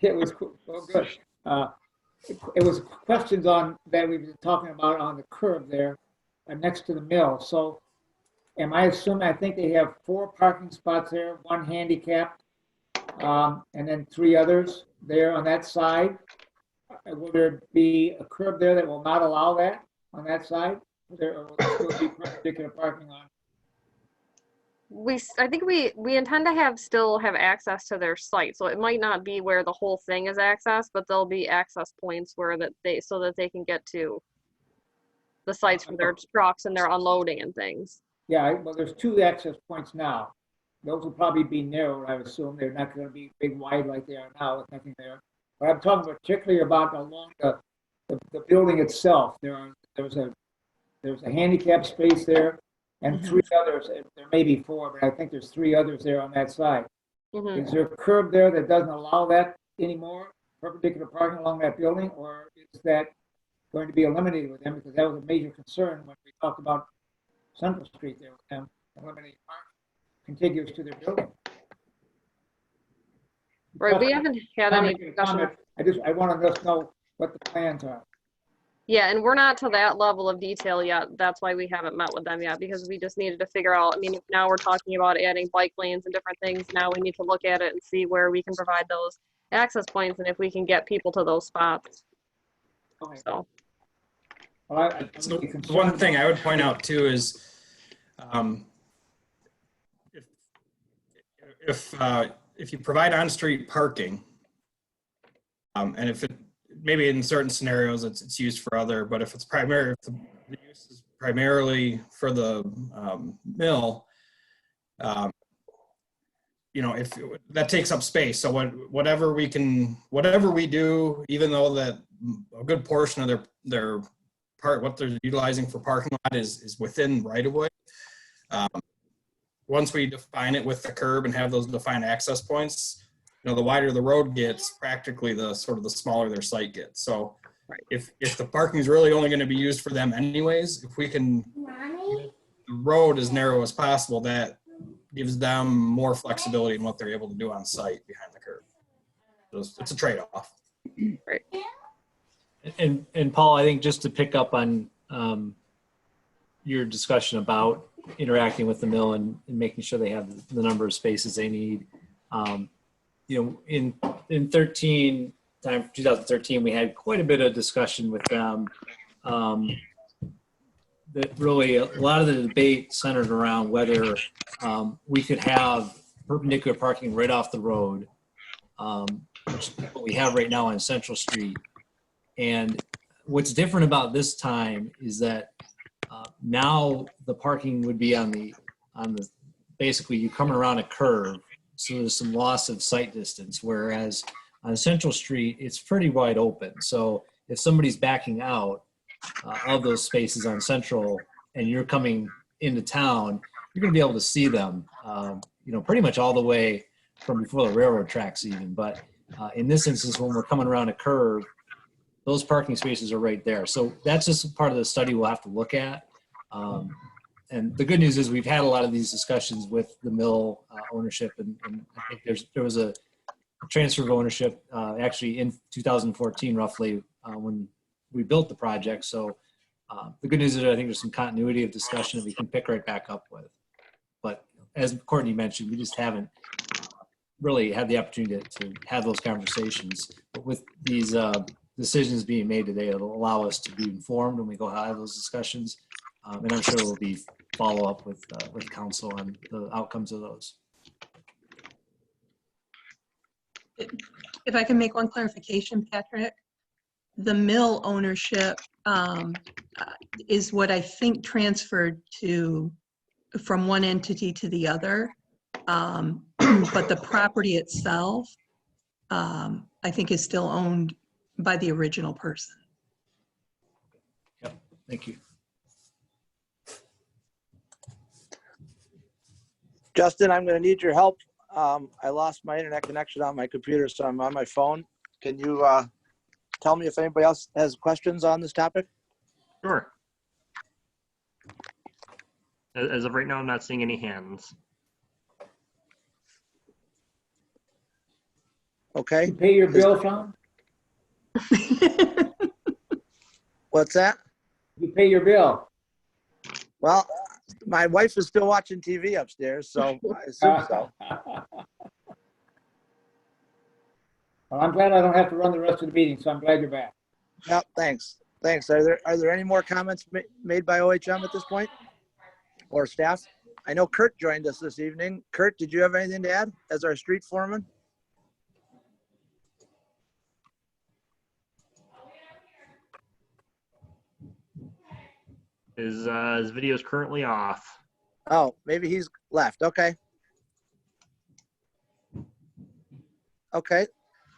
It was well, good. It was questions on that we've been talking about on the curb there next to the mill. So am I assuming, I think they have 4 parking spots there, 1 handicapped, and then 3 others there on that side. Will there be a curb there that will not allow that on that side? Or will there still be perpendicular parking on? I think we intend to still have access to their site, so it might not be where the whole thing is accessed, but there'll be access points so that they can get to the sites for their trucks and their unloading and things. Yeah, well, there's 2 access points now. Those will probably be narrow, I assume. They're not going to be big wide like they are now with nothing there. But I'm talking particularly about along the building itself. There's a handicap space there and 3 others. There may be 4, but I think there's 3 others there on that side. Is there a curb there that doesn't allow that anymore, perpendicular parking along that building, or is that going to be eliminated with them? Because that was a major concern when we talked about Central Street there with them, eliminating parking contiguous to their building. Right, we haven't had any discussion. I want to just know what the plans are. Yeah, and we're not to that level of detail yet. That's why we haven't met with them yet, because we just needed to figure out, I mean, now we're talking about adding bike lanes and different things. Now we need to look at it and see where we can provide those access points and if we can get people to those spots. Okay. So. Well, So one thing I would point out too is if you provide on-street parking, and if it maybe in certain scenarios it's used for other, but if it's primary, if the use is primarily for the mill, if that takes up space. So whatever we do, even though that a good portion of their part, what they're utilizing for parking lot is within right of way. Once we define it with the curb and have those defined access points, the wider the road gets, practically the smaller their site gets. So if the parking is really only going to be used for them anyways, if we can road as narrow as possible, that gives them more flexibility in what they're able to do on site behind the curb. So it's a trade-off. Right. And Paul, I think just to pick up on your discussion about interacting with the mill and making sure they have the number of spaces they need. In 2013, we had quite a bit of discussion with them. That really a lot of the debate centered around whether we could have perpendicular parking right off the road, which is what we have right now on Central Street. And what's different about this time is that now the parking would be on the basically you coming around a curve, so there's some loss of sight distance, whereas on Central Street it's pretty wide open. So if somebody's backing out of those spaces on Central and you're coming into town, you're going to be able to see them pretty much all the way from before the railroad tracks even. But in this instance, when we're coming around a curve, those parking spaces are right there. So that's just part of the study we'll have to look at. And the good news is we've had a lot of these discussions with the mill ownership, and I think there was a transfer of ownership actually in 2014 roughly when we built the project. So the good news is I think there's some continuity of discussion that we can pick right back up with. But as Courtney mentioned, we just haven't really had the opportunity to have those conversations. But with these decisions being made today, it'll allow us to be informed when we go have those discussions. And I'm sure there will be follow-up with council on the outcomes of those. If I can make one clarification, Patrick, the mill ownership is what I think transferred from one entity to the other. But the property itself, I think, is still owned by the original person. Yep, thank you. Justin, I'm going to need your help. I lost my internet connection on my computer, so I'm on my phone. Can you tell me if anybody else has questions on this topic? Sure. As of right now, I'm not seeing any hands. Okay. You pay your bill, Sean? What's that? You pay your bill. Well, my wife is still watching TV upstairs, so I assume so. Well, I'm glad I don't have to run the rest of the meeting, so I'm glad you're back. Yep, thanks. Thanks. Are there any more comments made by OHM at this point or staff? I know Kurt joined us this evening. Kurt, did you have anything to add as our street foreman? His video is currently off. Oh, maybe he's left. Okay. Okay.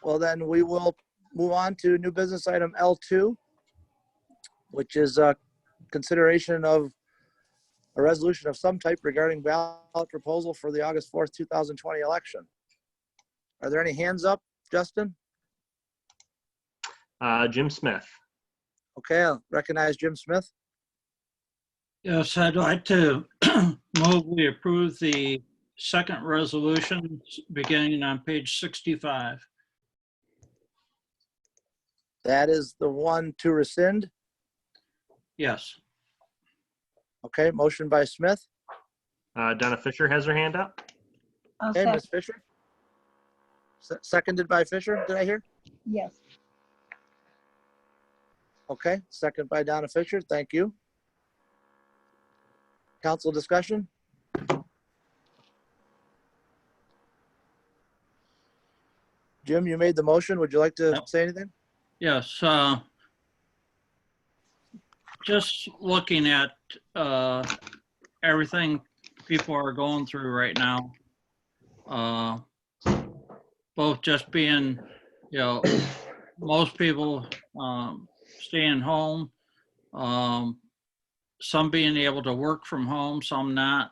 Well, then we will move on to new business item L2, which is a consideration of a resolution of some type regarding ballot proposal for the August 4th, 2020 election. Are there any hands up, Justin? Jim Smith. Okay, I'll recognize Jim Smith. Yes, I'd like to move we approve the second resolution beginning on page 65. That is the one to rescind. Yes. Okay, motion by Smith. Donna Fisher has her hand up. Okay, Ms. Fisher. Seconded by Fisher, did I hear? Yes. Okay, second by Donna Fisher, thank you. Council discussion? Jim, you made the motion. Would you like to say anything? Yes. Just looking at everything people are going through right now, both just being, most people staying home, some being able to work from home, some not.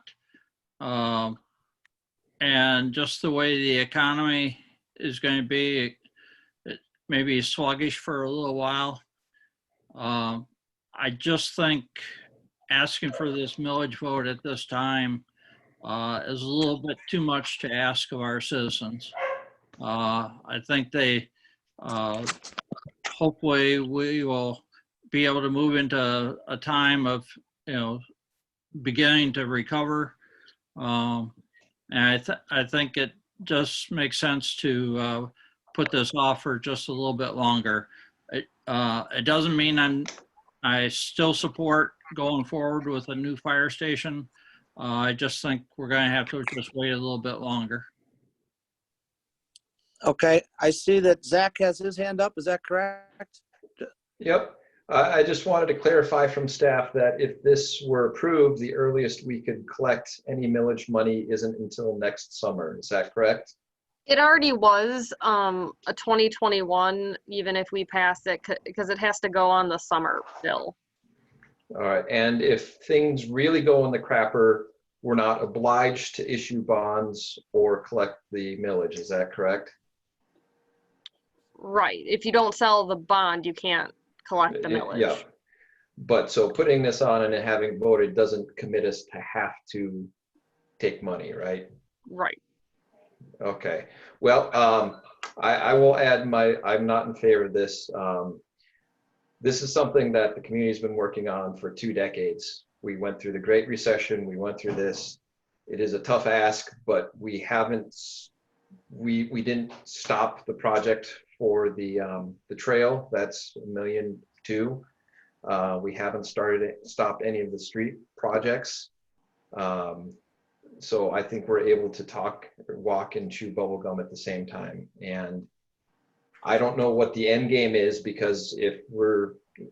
And just the way the economy is going to be, it may be sluggish for a little while. I just think asking for this millage vote at this time is a little bit too much to ask of our citizens. I think they, hopefully we will be able to move into a time of, beginning to recover. And I think it just makes sense to put this off for just a little bit longer. It doesn't mean I still support going forward with a new fire station. I just think we're going to have to just wait a little bit longer. Okay, I see that Zach has his hand up. Is that correct? Yep. I just wanted to clarify from staff that if this were approved, the earliest we could collect any millage money isn't until next summer. Is that correct? It already was a 2021, even if we pass it, because it has to go on the summer bill. All right. And if things really go in the crapper, we're not obliged to issue bonds or collect the millage. Is that correct? Right. If you don't sell the bond, you can't collect the millage. Yeah. But so putting this on and having voted doesn't commit us to have to take money, right? Right. Okay. Well, I will add I'm not in favor of this. This is something that the community's been working on for 2 decades. We went through the Great Recession. We went through this. It is a tough ask, but we didn't stop the project for the trail. That's $1.2 million. We haven't stopped any of the street projects. So I think we're able to walk and chew bubble gum at the same time. And I don't know what the end game is, because if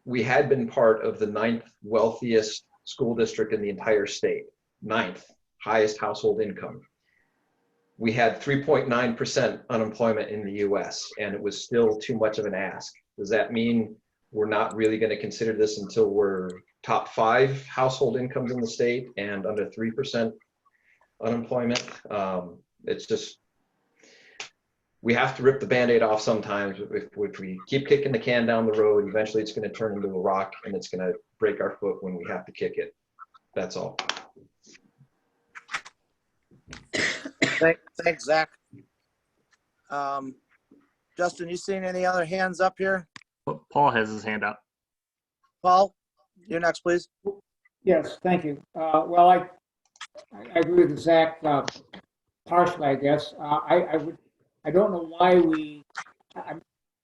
we had been part of the 9th wealthiest school district in the entire state, 9th highest household income. We had 3.9% unemployment in the US, and it was still too much of an ask. Does that mean we're not really going to consider this until we're top 5 household incomes in the state and under 3% unemployment? It's just, we have to rip the Band-Aid off sometimes. If we keep kicking the can down the road, eventually it's going to turn into a rock, and it's going to break our foot when we have to kick it. That's all. Thanks, Zach. Justin, you seen any other hands up here? Paul has his hand up. Paul, you're next, please. Yes, thank you. Well, I agree with Zach partially, I guess. I don't know why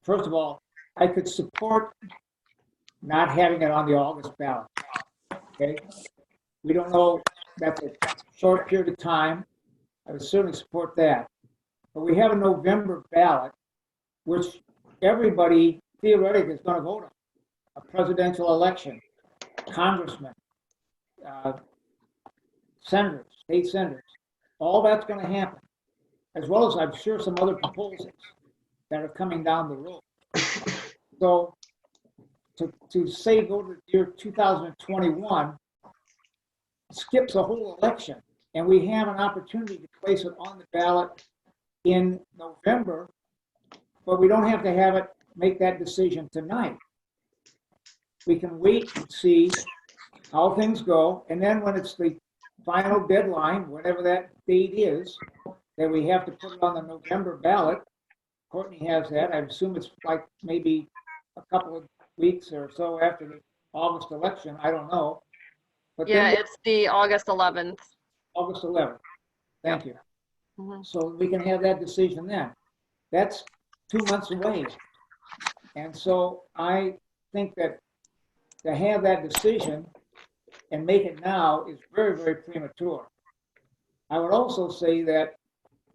first of all, I could support not having it on the August ballot. Okay, we don't know, that's a short period of time. I would certainly support that. But we have a November ballot, which everybody theoretically is going to vote on. A presidential election, congressmen, senators, state senators, all that's going to happen, as well as I'm sure some other proposals that are coming down the road. So to say go to the year 2021 skips a whole election, and we have an opportunity to place it on the ballot in November, but we don't have to make that decision tonight. We can wait and see how things go, and then when it's the final deadline, whatever that date is, that we have to put it on the November ballot. Courtney has that. I assume it's like maybe a couple of weeks or so after the August election. I don't know. But yeah, it's the August 11th. August 11th. Thank you. So we can have that decision then. That's 2 months away. And so I think that to have that decision and make it now is very, very premature. I would also say that,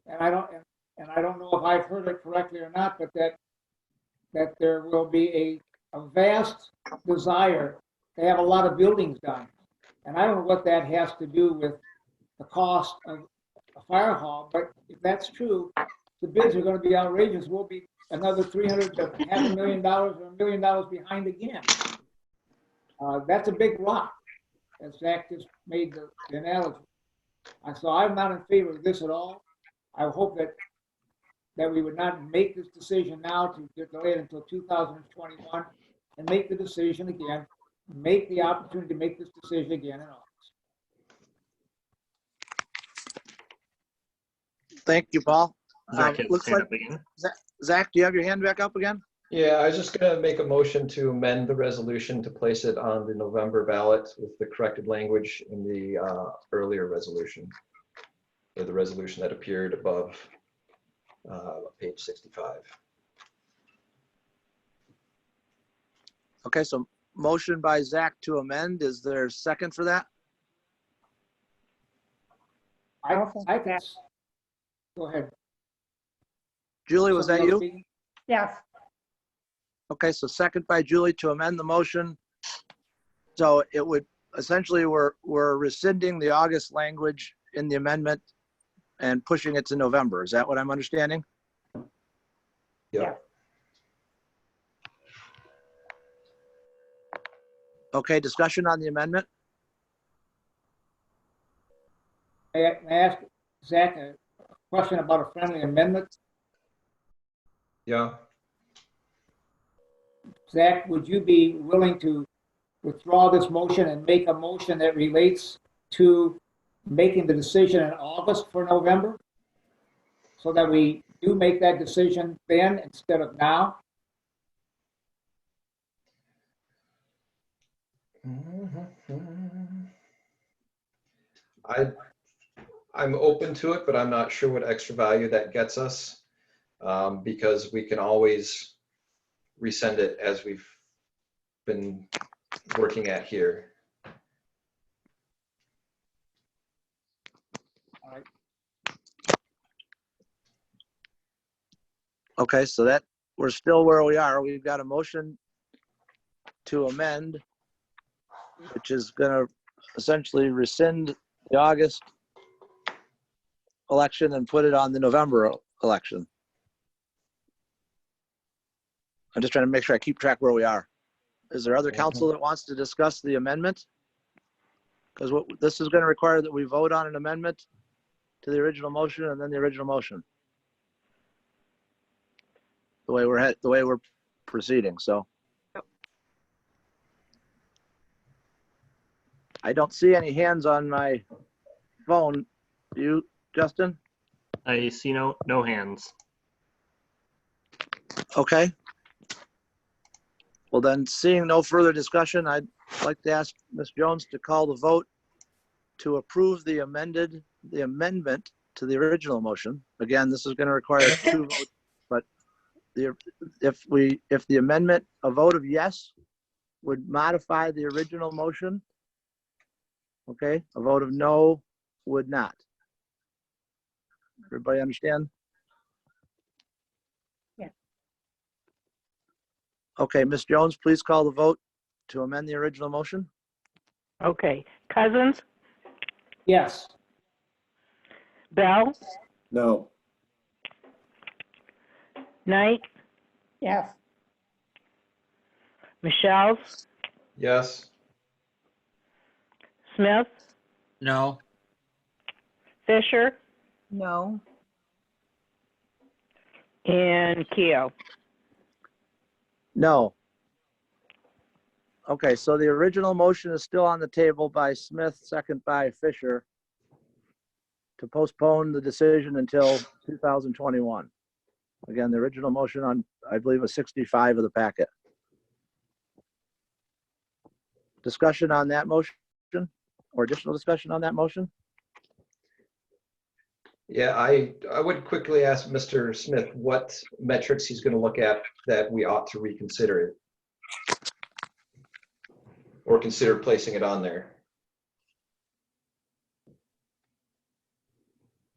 and I don't know if I've heard it correctly or not, but that there will be a vast desire to have a lot of buildings done. And I don't know what that has to do with the cost of a fire hall, but if that's true, the bids are going to be outrageous. We'll be another $300,000 to $500,000 or $1 million behind again. That's a big rock, as Zach just made the analogy. So I'm not in favor of this at all. I hope that we would not make this decision now to delay it until 2021 and make the decision again make the opportunity to make this decision again in August. Thank you, Paul. Zach has Looks his hand like, up again. Zach, do you have your hand back up again? Yeah, I was just going to make a motion to amend the resolution to place it on the November ballot with the corrected language in the earlier resolution, or the resolution that appeared above page 65. Okay, so motion by Zach to amend. Is there a second for that? I can, go ahead. Julie, was that Somebody else you? speaking? Yes. Okay, so second by Julie to amend the motion. So it would, essentially, we're rescinding the August language in the amendment and pushing it to November. Is that what I'm understanding? Yeah. Okay, discussion on the amendment? May I ask Zach a question about a friendly amendment? Yeah. Zach, would you be willing to withdraw this motion and make a motion that relates to making the decision in August for November? So that we do make that decision then instead of now? I'm open to it, but I'm not sure what extra value that gets us, because we can always resend it as we've been working at here. All right. Okay, so that, we're still where we are. We've got a motion to amend, which is gonna essentially rescind the August election and put it on the November election. I'm just trying to make sure I keep track where we are. Is there other council that wants to discuss the amendment? Because what this is going to require that we vote on an amendment to the original motion and then the original motion. The way we're proceeding. So I don't see any hands on my phone. Do you, Justin? I see no hands. Okay. Well, then, seeing no further discussion, I'd like to ask Ms. Jones to call the vote to approve the amendment to the original motion. Again, this is going to require 2 votes, but if the amendment, a vote of yes, would modify the original motion. Okay, a vote of no would not. Everybody understand? Yeah. Okay, Ms. Jones, please call the vote to amend the original motion. Okay. Cousins, Yes. Bell, No. Knight, Yes. Michelle's, Yes. Smith, No. Fisher, No. and Keo. No. Okay, so the original motion is still on the table by Smith, second by Fisher, to postpone the decision until 2021. Again, the original motion on, I believe, was 65 of the packet. Discussion on that motion or additional discussion on that motion? Yeah, I would quickly ask Mr. Smith what metrics he's going to look at that we ought to reconsider it or consider placing it on there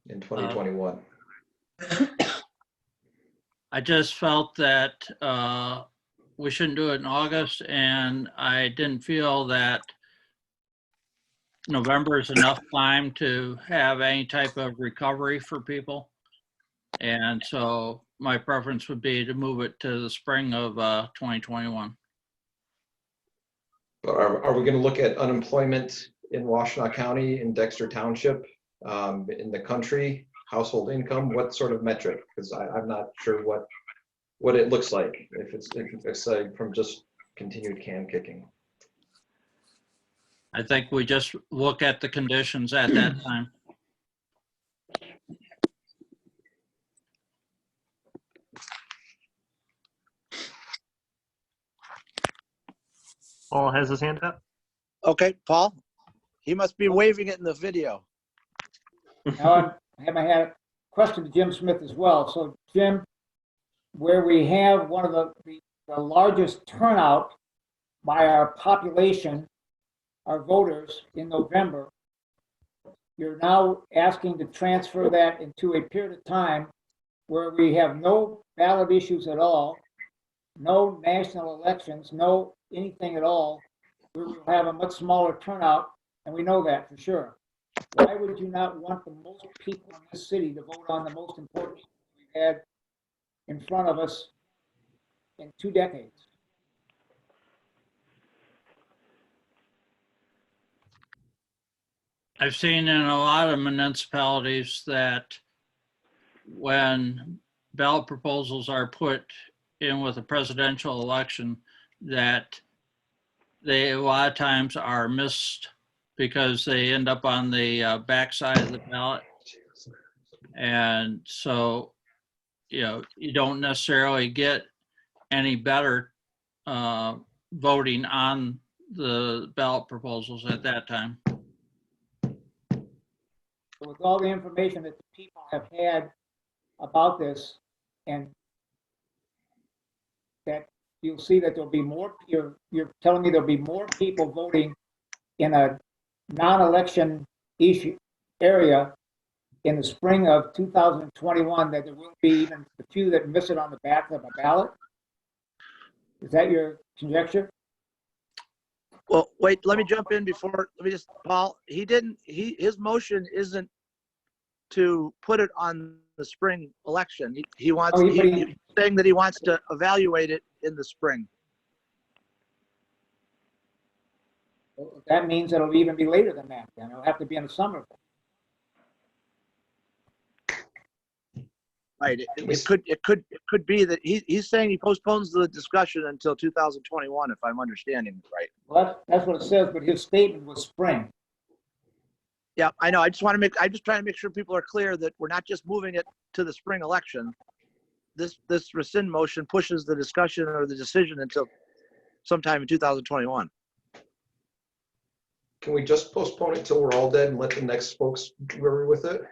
in 2021. I just felt that we shouldn't do it in August, and I didn't feel that November is enough time to have any type of recovery for people. And so my preference would be to move it to the spring of 2021. Are we going to look at unemployment in Washtenaw County, in Dexter Township, in the country, household income? What sort of metric? Because I'm not sure what it looks like if it's aside from just continued can kicking. I think we just look at the conditions at that time. Paul has his hand up. Okay, Paul? He must be waving it in the video. Now, I had a question to Jim Smith as well. So Jim, where we have one of the largest turnout by our population, our voters in November, you're now asking to transfer that into a period of time where we have no ballot issues at all, no national elections, no anything at all. We will have a much smaller turnout, and we know that for sure. Why would you not want the most people in this city to vote on the most important issue we've had in front of us in 2 decades? I've seen in a lot of municipalities that when ballot proposals are put in with a presidential election, that they a lot of times are missed because they end up on the backside of the ballot. And so, you know, you don't necessarily get any better voting on the ballot proposals at that time. So with all the information that the people have had about this, and that you'll see that there'll be more, you're telling me there'll be more people voting in a non-election issue area in the spring of 2021 that there will be even the few that miss it on the back of a ballot? Is that your conjecture? Well, wait, let me jump in before, let me just, Paul, his motion isn't to put it on the spring election. He wants, he's saying that he wants to evaluate it in the spring. That means it'll even be later than that, then it'll have to be in the summer. Right, it could be that he's saying he postpones the discussion until 2021, if I'm understanding it right. Well, that's what it says, but his statement was spring. Yeah, I know. I'm just trying to make sure people are clear that we're not just moving it to the spring election. This rescind motion pushes the discussion or the decision until sometime in 2021. Can we just postpone it till we're all dead and let the next folks worry with it?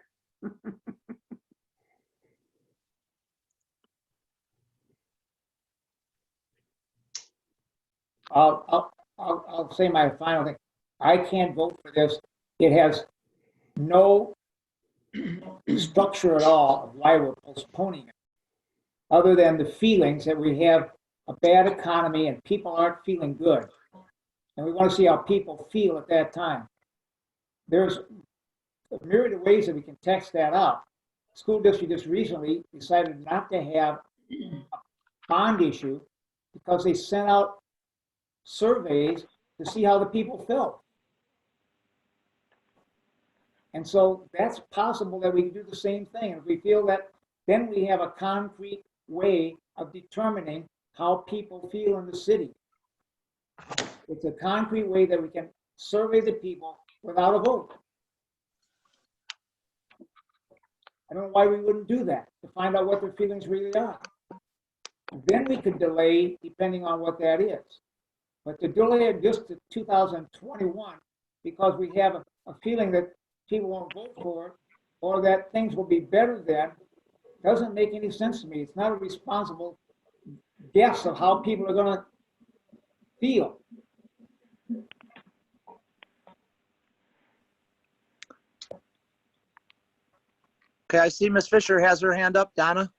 I'll say my final thing. I can't vote for this. It has no structure at all of why we're postponing it, other than the feelings that we have a bad economy and people aren't feeling good. And we want to see how people feel at that time. There's a myriad of ways that we can text that out. The school district just recently decided not to have a bond issue because they sent out surveys to see how the people felt. And so that's possible that we can do the same thing. And if we feel that, then we have a concrete way of determining how people feel in the city. It's a concrete way that we can survey the people without a vote. I don't know why we wouldn't do that, to find out what their feelings really are. Then we could delay depending on what that is. But to delay it just to 2021 because we have a feeling that people won't vote for it or that things will be better then doesn't make any sense to me. It's not a responsible guess of how people are going to feel. Okay, I see Ms. Fisher has her hand up. Donna?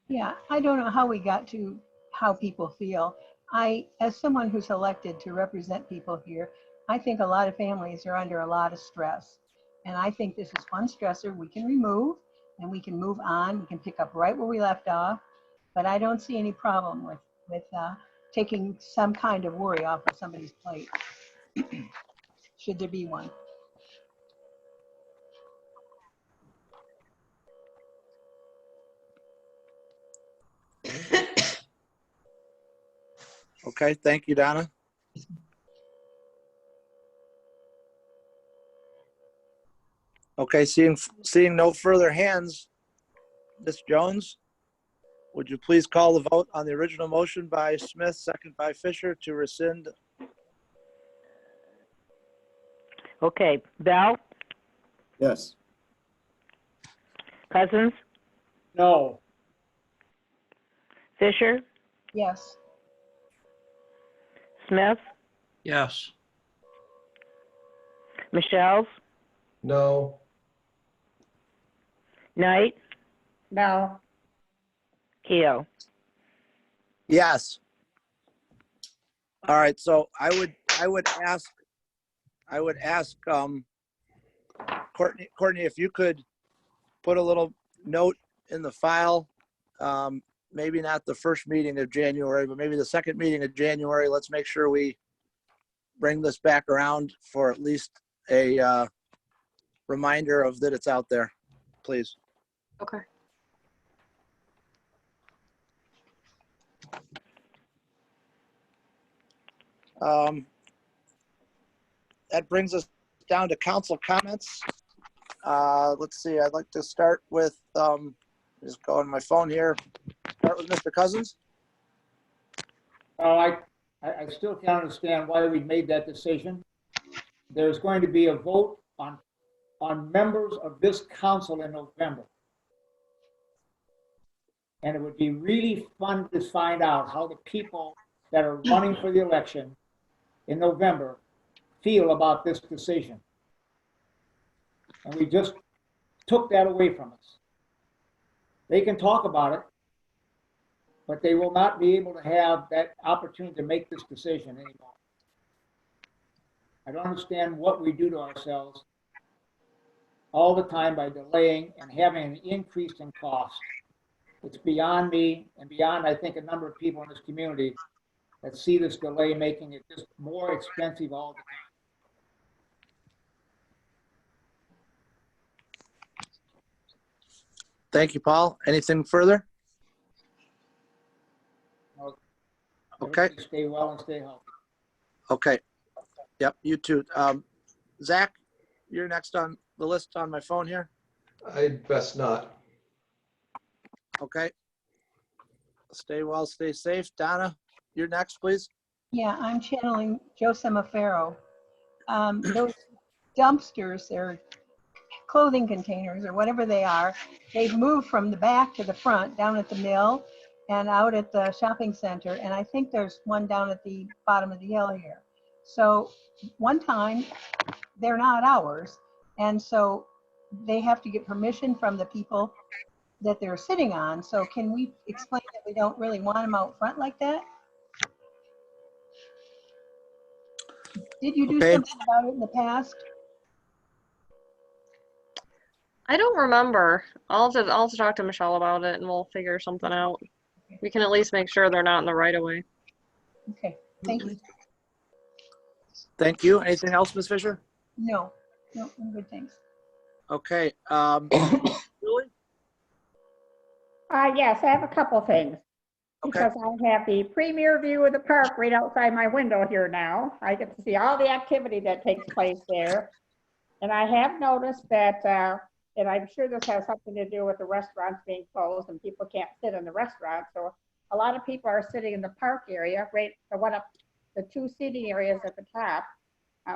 Yeah, I don't know how we got to how people feel. As someone who's elected to represent people here, I think a lot of families are under a lot of stress. And I think this is one stressor we can remove and we can move on. We can pick up right where we left off. But I don't see any problem with taking some kind of worry off of somebody's plate, should there be one. Okay, thank you, Donna. Okay, seeing no further hands, Ms. Jones, would you please call the vote on the original motion by Smith, second by Fisher, to rescind? Okay, Bell, Yes. Cousins, No. Fisher, Yes. Smith, Yes. Michelle's, No. Knight, No. Keo. Yes. All right, so I would ask Courtney, if you could put a little note in the file, maybe not the first meeting of January, but maybe the second meeting of January. Let's make sure we bring this back around for at least a reminder of that it's out there, please. Okay. That brings us down to council comments. Let's see, I'd like to start with, just go on my phone here. Start with Mr. Cousins. I still can't understand why we made that decision. There's going to be a vote on members of this council in November. And it would be really fun to find out how the people that are running for the election in November feel about this decision. And we just took that away from us. They can talk about it, but they will not be able to have that opportunity to make this decision anymore. I don't understand what we do to ourselves all the time by delaying and having an increase in cost. It's beyond me and beyond, I think, a number of people in this community that see this delay making it just more expensive all the time. Thank you, Paul. Anything further? Okay. Everybody stay well and stay healthy. Okay. Yep, you too. Zach, you're next on the list on my phone here. I'd best not. Okay. Stay well, stay safe. Donna, you're next, please. Yeah, I'm channeling Joe Semafero. Those dumpsters, they're clothing containers or whatever they are, they've moved from the back to the front down at the mill and out at the shopping center. And I think there's one down at the bottom of the hill here. So one time, they're not ours. And so they have to get permission from the people that they're sitting on. So can we explain that we don't really want them out front like that? Did you do something about it in the past? I don't remember. I'll have to talk to Michelle about it and we'll figure something out. We can at least make sure they're not in the right of way. Okay, thank you. Thank you. Anything else, Ms. Fisher? No, I'm good, thanks. Okay. Julie? Yes, I have a couple things. Okay. Because I have the premier view of the park right outside my window here now. I get to see all the activity that takes place there. And I have noticed that, and I'm sure this has something to do with the restaurants being closed and people can't sit in the restaurant. So a lot of people are sitting in the park area, right, the one up, the two seating areas at the top,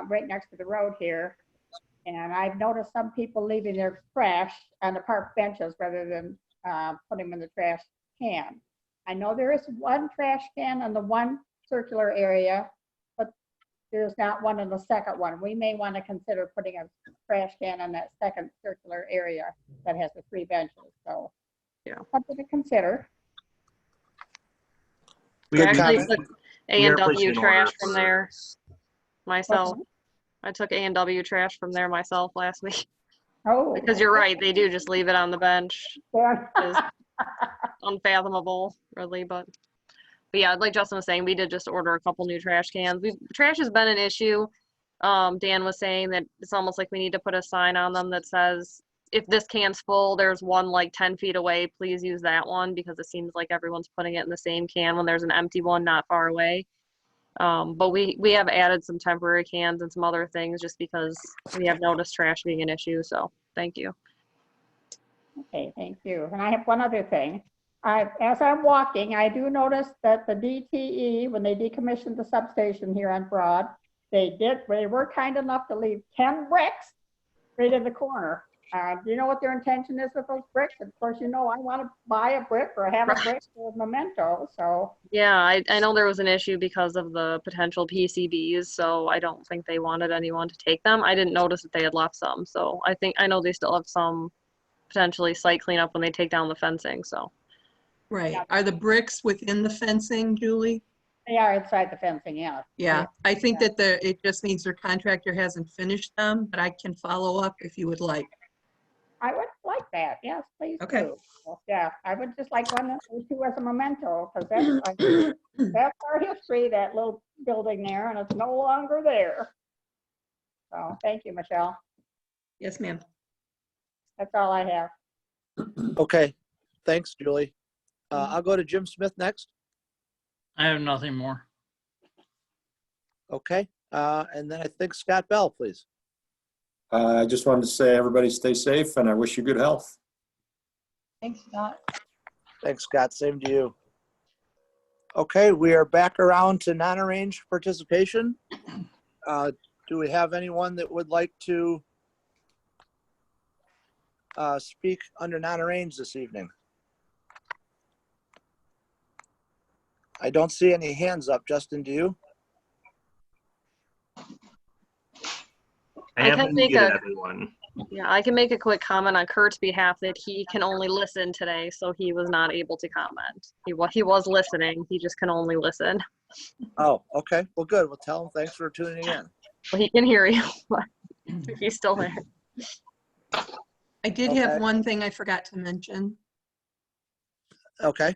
right next to the road here. And I've noticed some people leaving their trash on the park benches rather than putting them in the trash can. I know there is one trash can on the one circular area, but there's not one in the second one. We may want to consider putting a trash can on that second circular area that has the 3 benches. So yeah, something to consider. I actually took A&W trash from there myself. I took A&W trash from there myself last week. Oh. Because you're right, they do just leave it on the bench. Yeah. It's unfathomable, really, but yeah, like Justin was saying, we did just order a couple new trash cans. Trash has been an issue. Dan was saying that it's almost like we need to put a sign on them that says, if this can's full, there's one like 10 feet away, please use that one, because it seems like everyone's putting it in the same can when there's an empty one not far away. But we have added some temporary cans and some other things just because we have noticed trash being an issue. So thank you. Okay, thank you. And I have one other thing. As I'm walking, I do notice that the DTE, when they decommissioned the substation here on Broad, they were kind enough to leave 10 bricks right in the corner. Do you know what their intention is with those bricks? Of course, you know, I want to buy a brick or have a brick for a memento, so. Yeah, I know there was an issue because of the potential PCBs, so I don't think they wanted anyone to take them. I didn't notice that they had left some, so I know they still have some potentially site cleanup when they take down the fencing, so. Right. Are the bricks within the fencing, Julie? They are inside the fencing, yeah. Yeah, I think that it just means their contractor hasn't finished them, but I can follow up if you would like. I would like that, yes, please Okay. do. Well, yeah, I would just like one of those two as a memento, because that's our history, that little building there, and it's no longer there. So, thank you, Michelle. Yes, ma'am. That's all I have. Okay, thanks, Julie. I'll go to Jim Smith next. I have nothing more. Okay, and then I think Scott Bell, please. I just wanted to say everybody stay safe and I wish you good health. Thanks, Scott. Thanks, Scott. Same to you. Okay, we are back around to non-arranged participation. Do we have anyone that would like to speak under non-arranged this evening? I don't see any hands up. Justin, do you? I I have can make muted a- everyone. Yeah, I can make a quick comment on Kurt's behalf that he can only listen today, so he was not able to comment. He was listening, he just can only listen. Oh, okay. Well, good. We'll tell him thanks for tuning in. Well, he can hear you, but he's still there. I did Okay. have one thing I forgot to mention. Okay.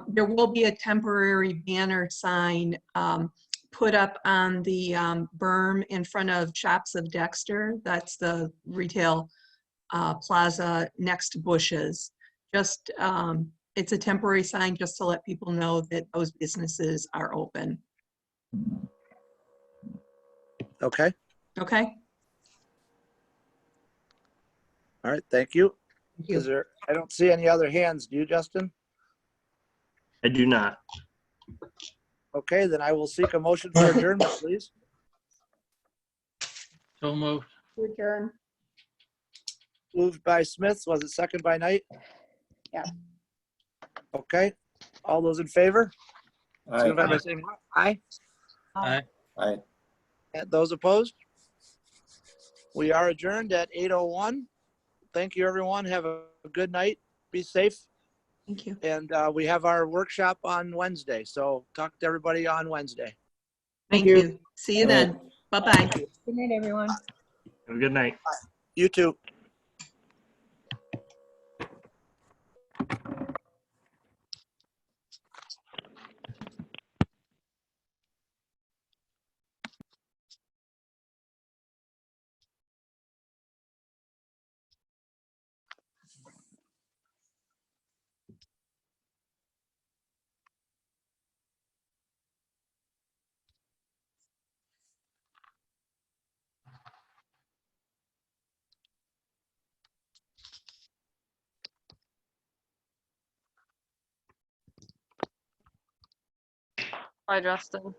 There will be a temporary banner sign put up on the berm in front of Shops of Dexter. That's the retail plaza next to Bush's. Just, it's a temporary sign just to let people know that those businesses are open. Okay. Okay? All right. Thank you. Thank you. Is there? I don't see any other hands. Do you, Justin? I do not. Okay, then I will seek a motion for adjournment, please. So moved. Adjourn. Moved by Smith. Was it second by Knight? Yeah. Okay. All those in favor? Aye. Signify by saying aye. Aye. Aye. And those opposed? We are adjourned at 8:01. Thank you, everyone. Have a good night. Be safe. Thank you. And we have our workshop on Wednesday. So talk to everybody on Wednesday. Thank you. See you then. Bye-bye. Good night, everyone. Have a good night. You too. Bye, Justin.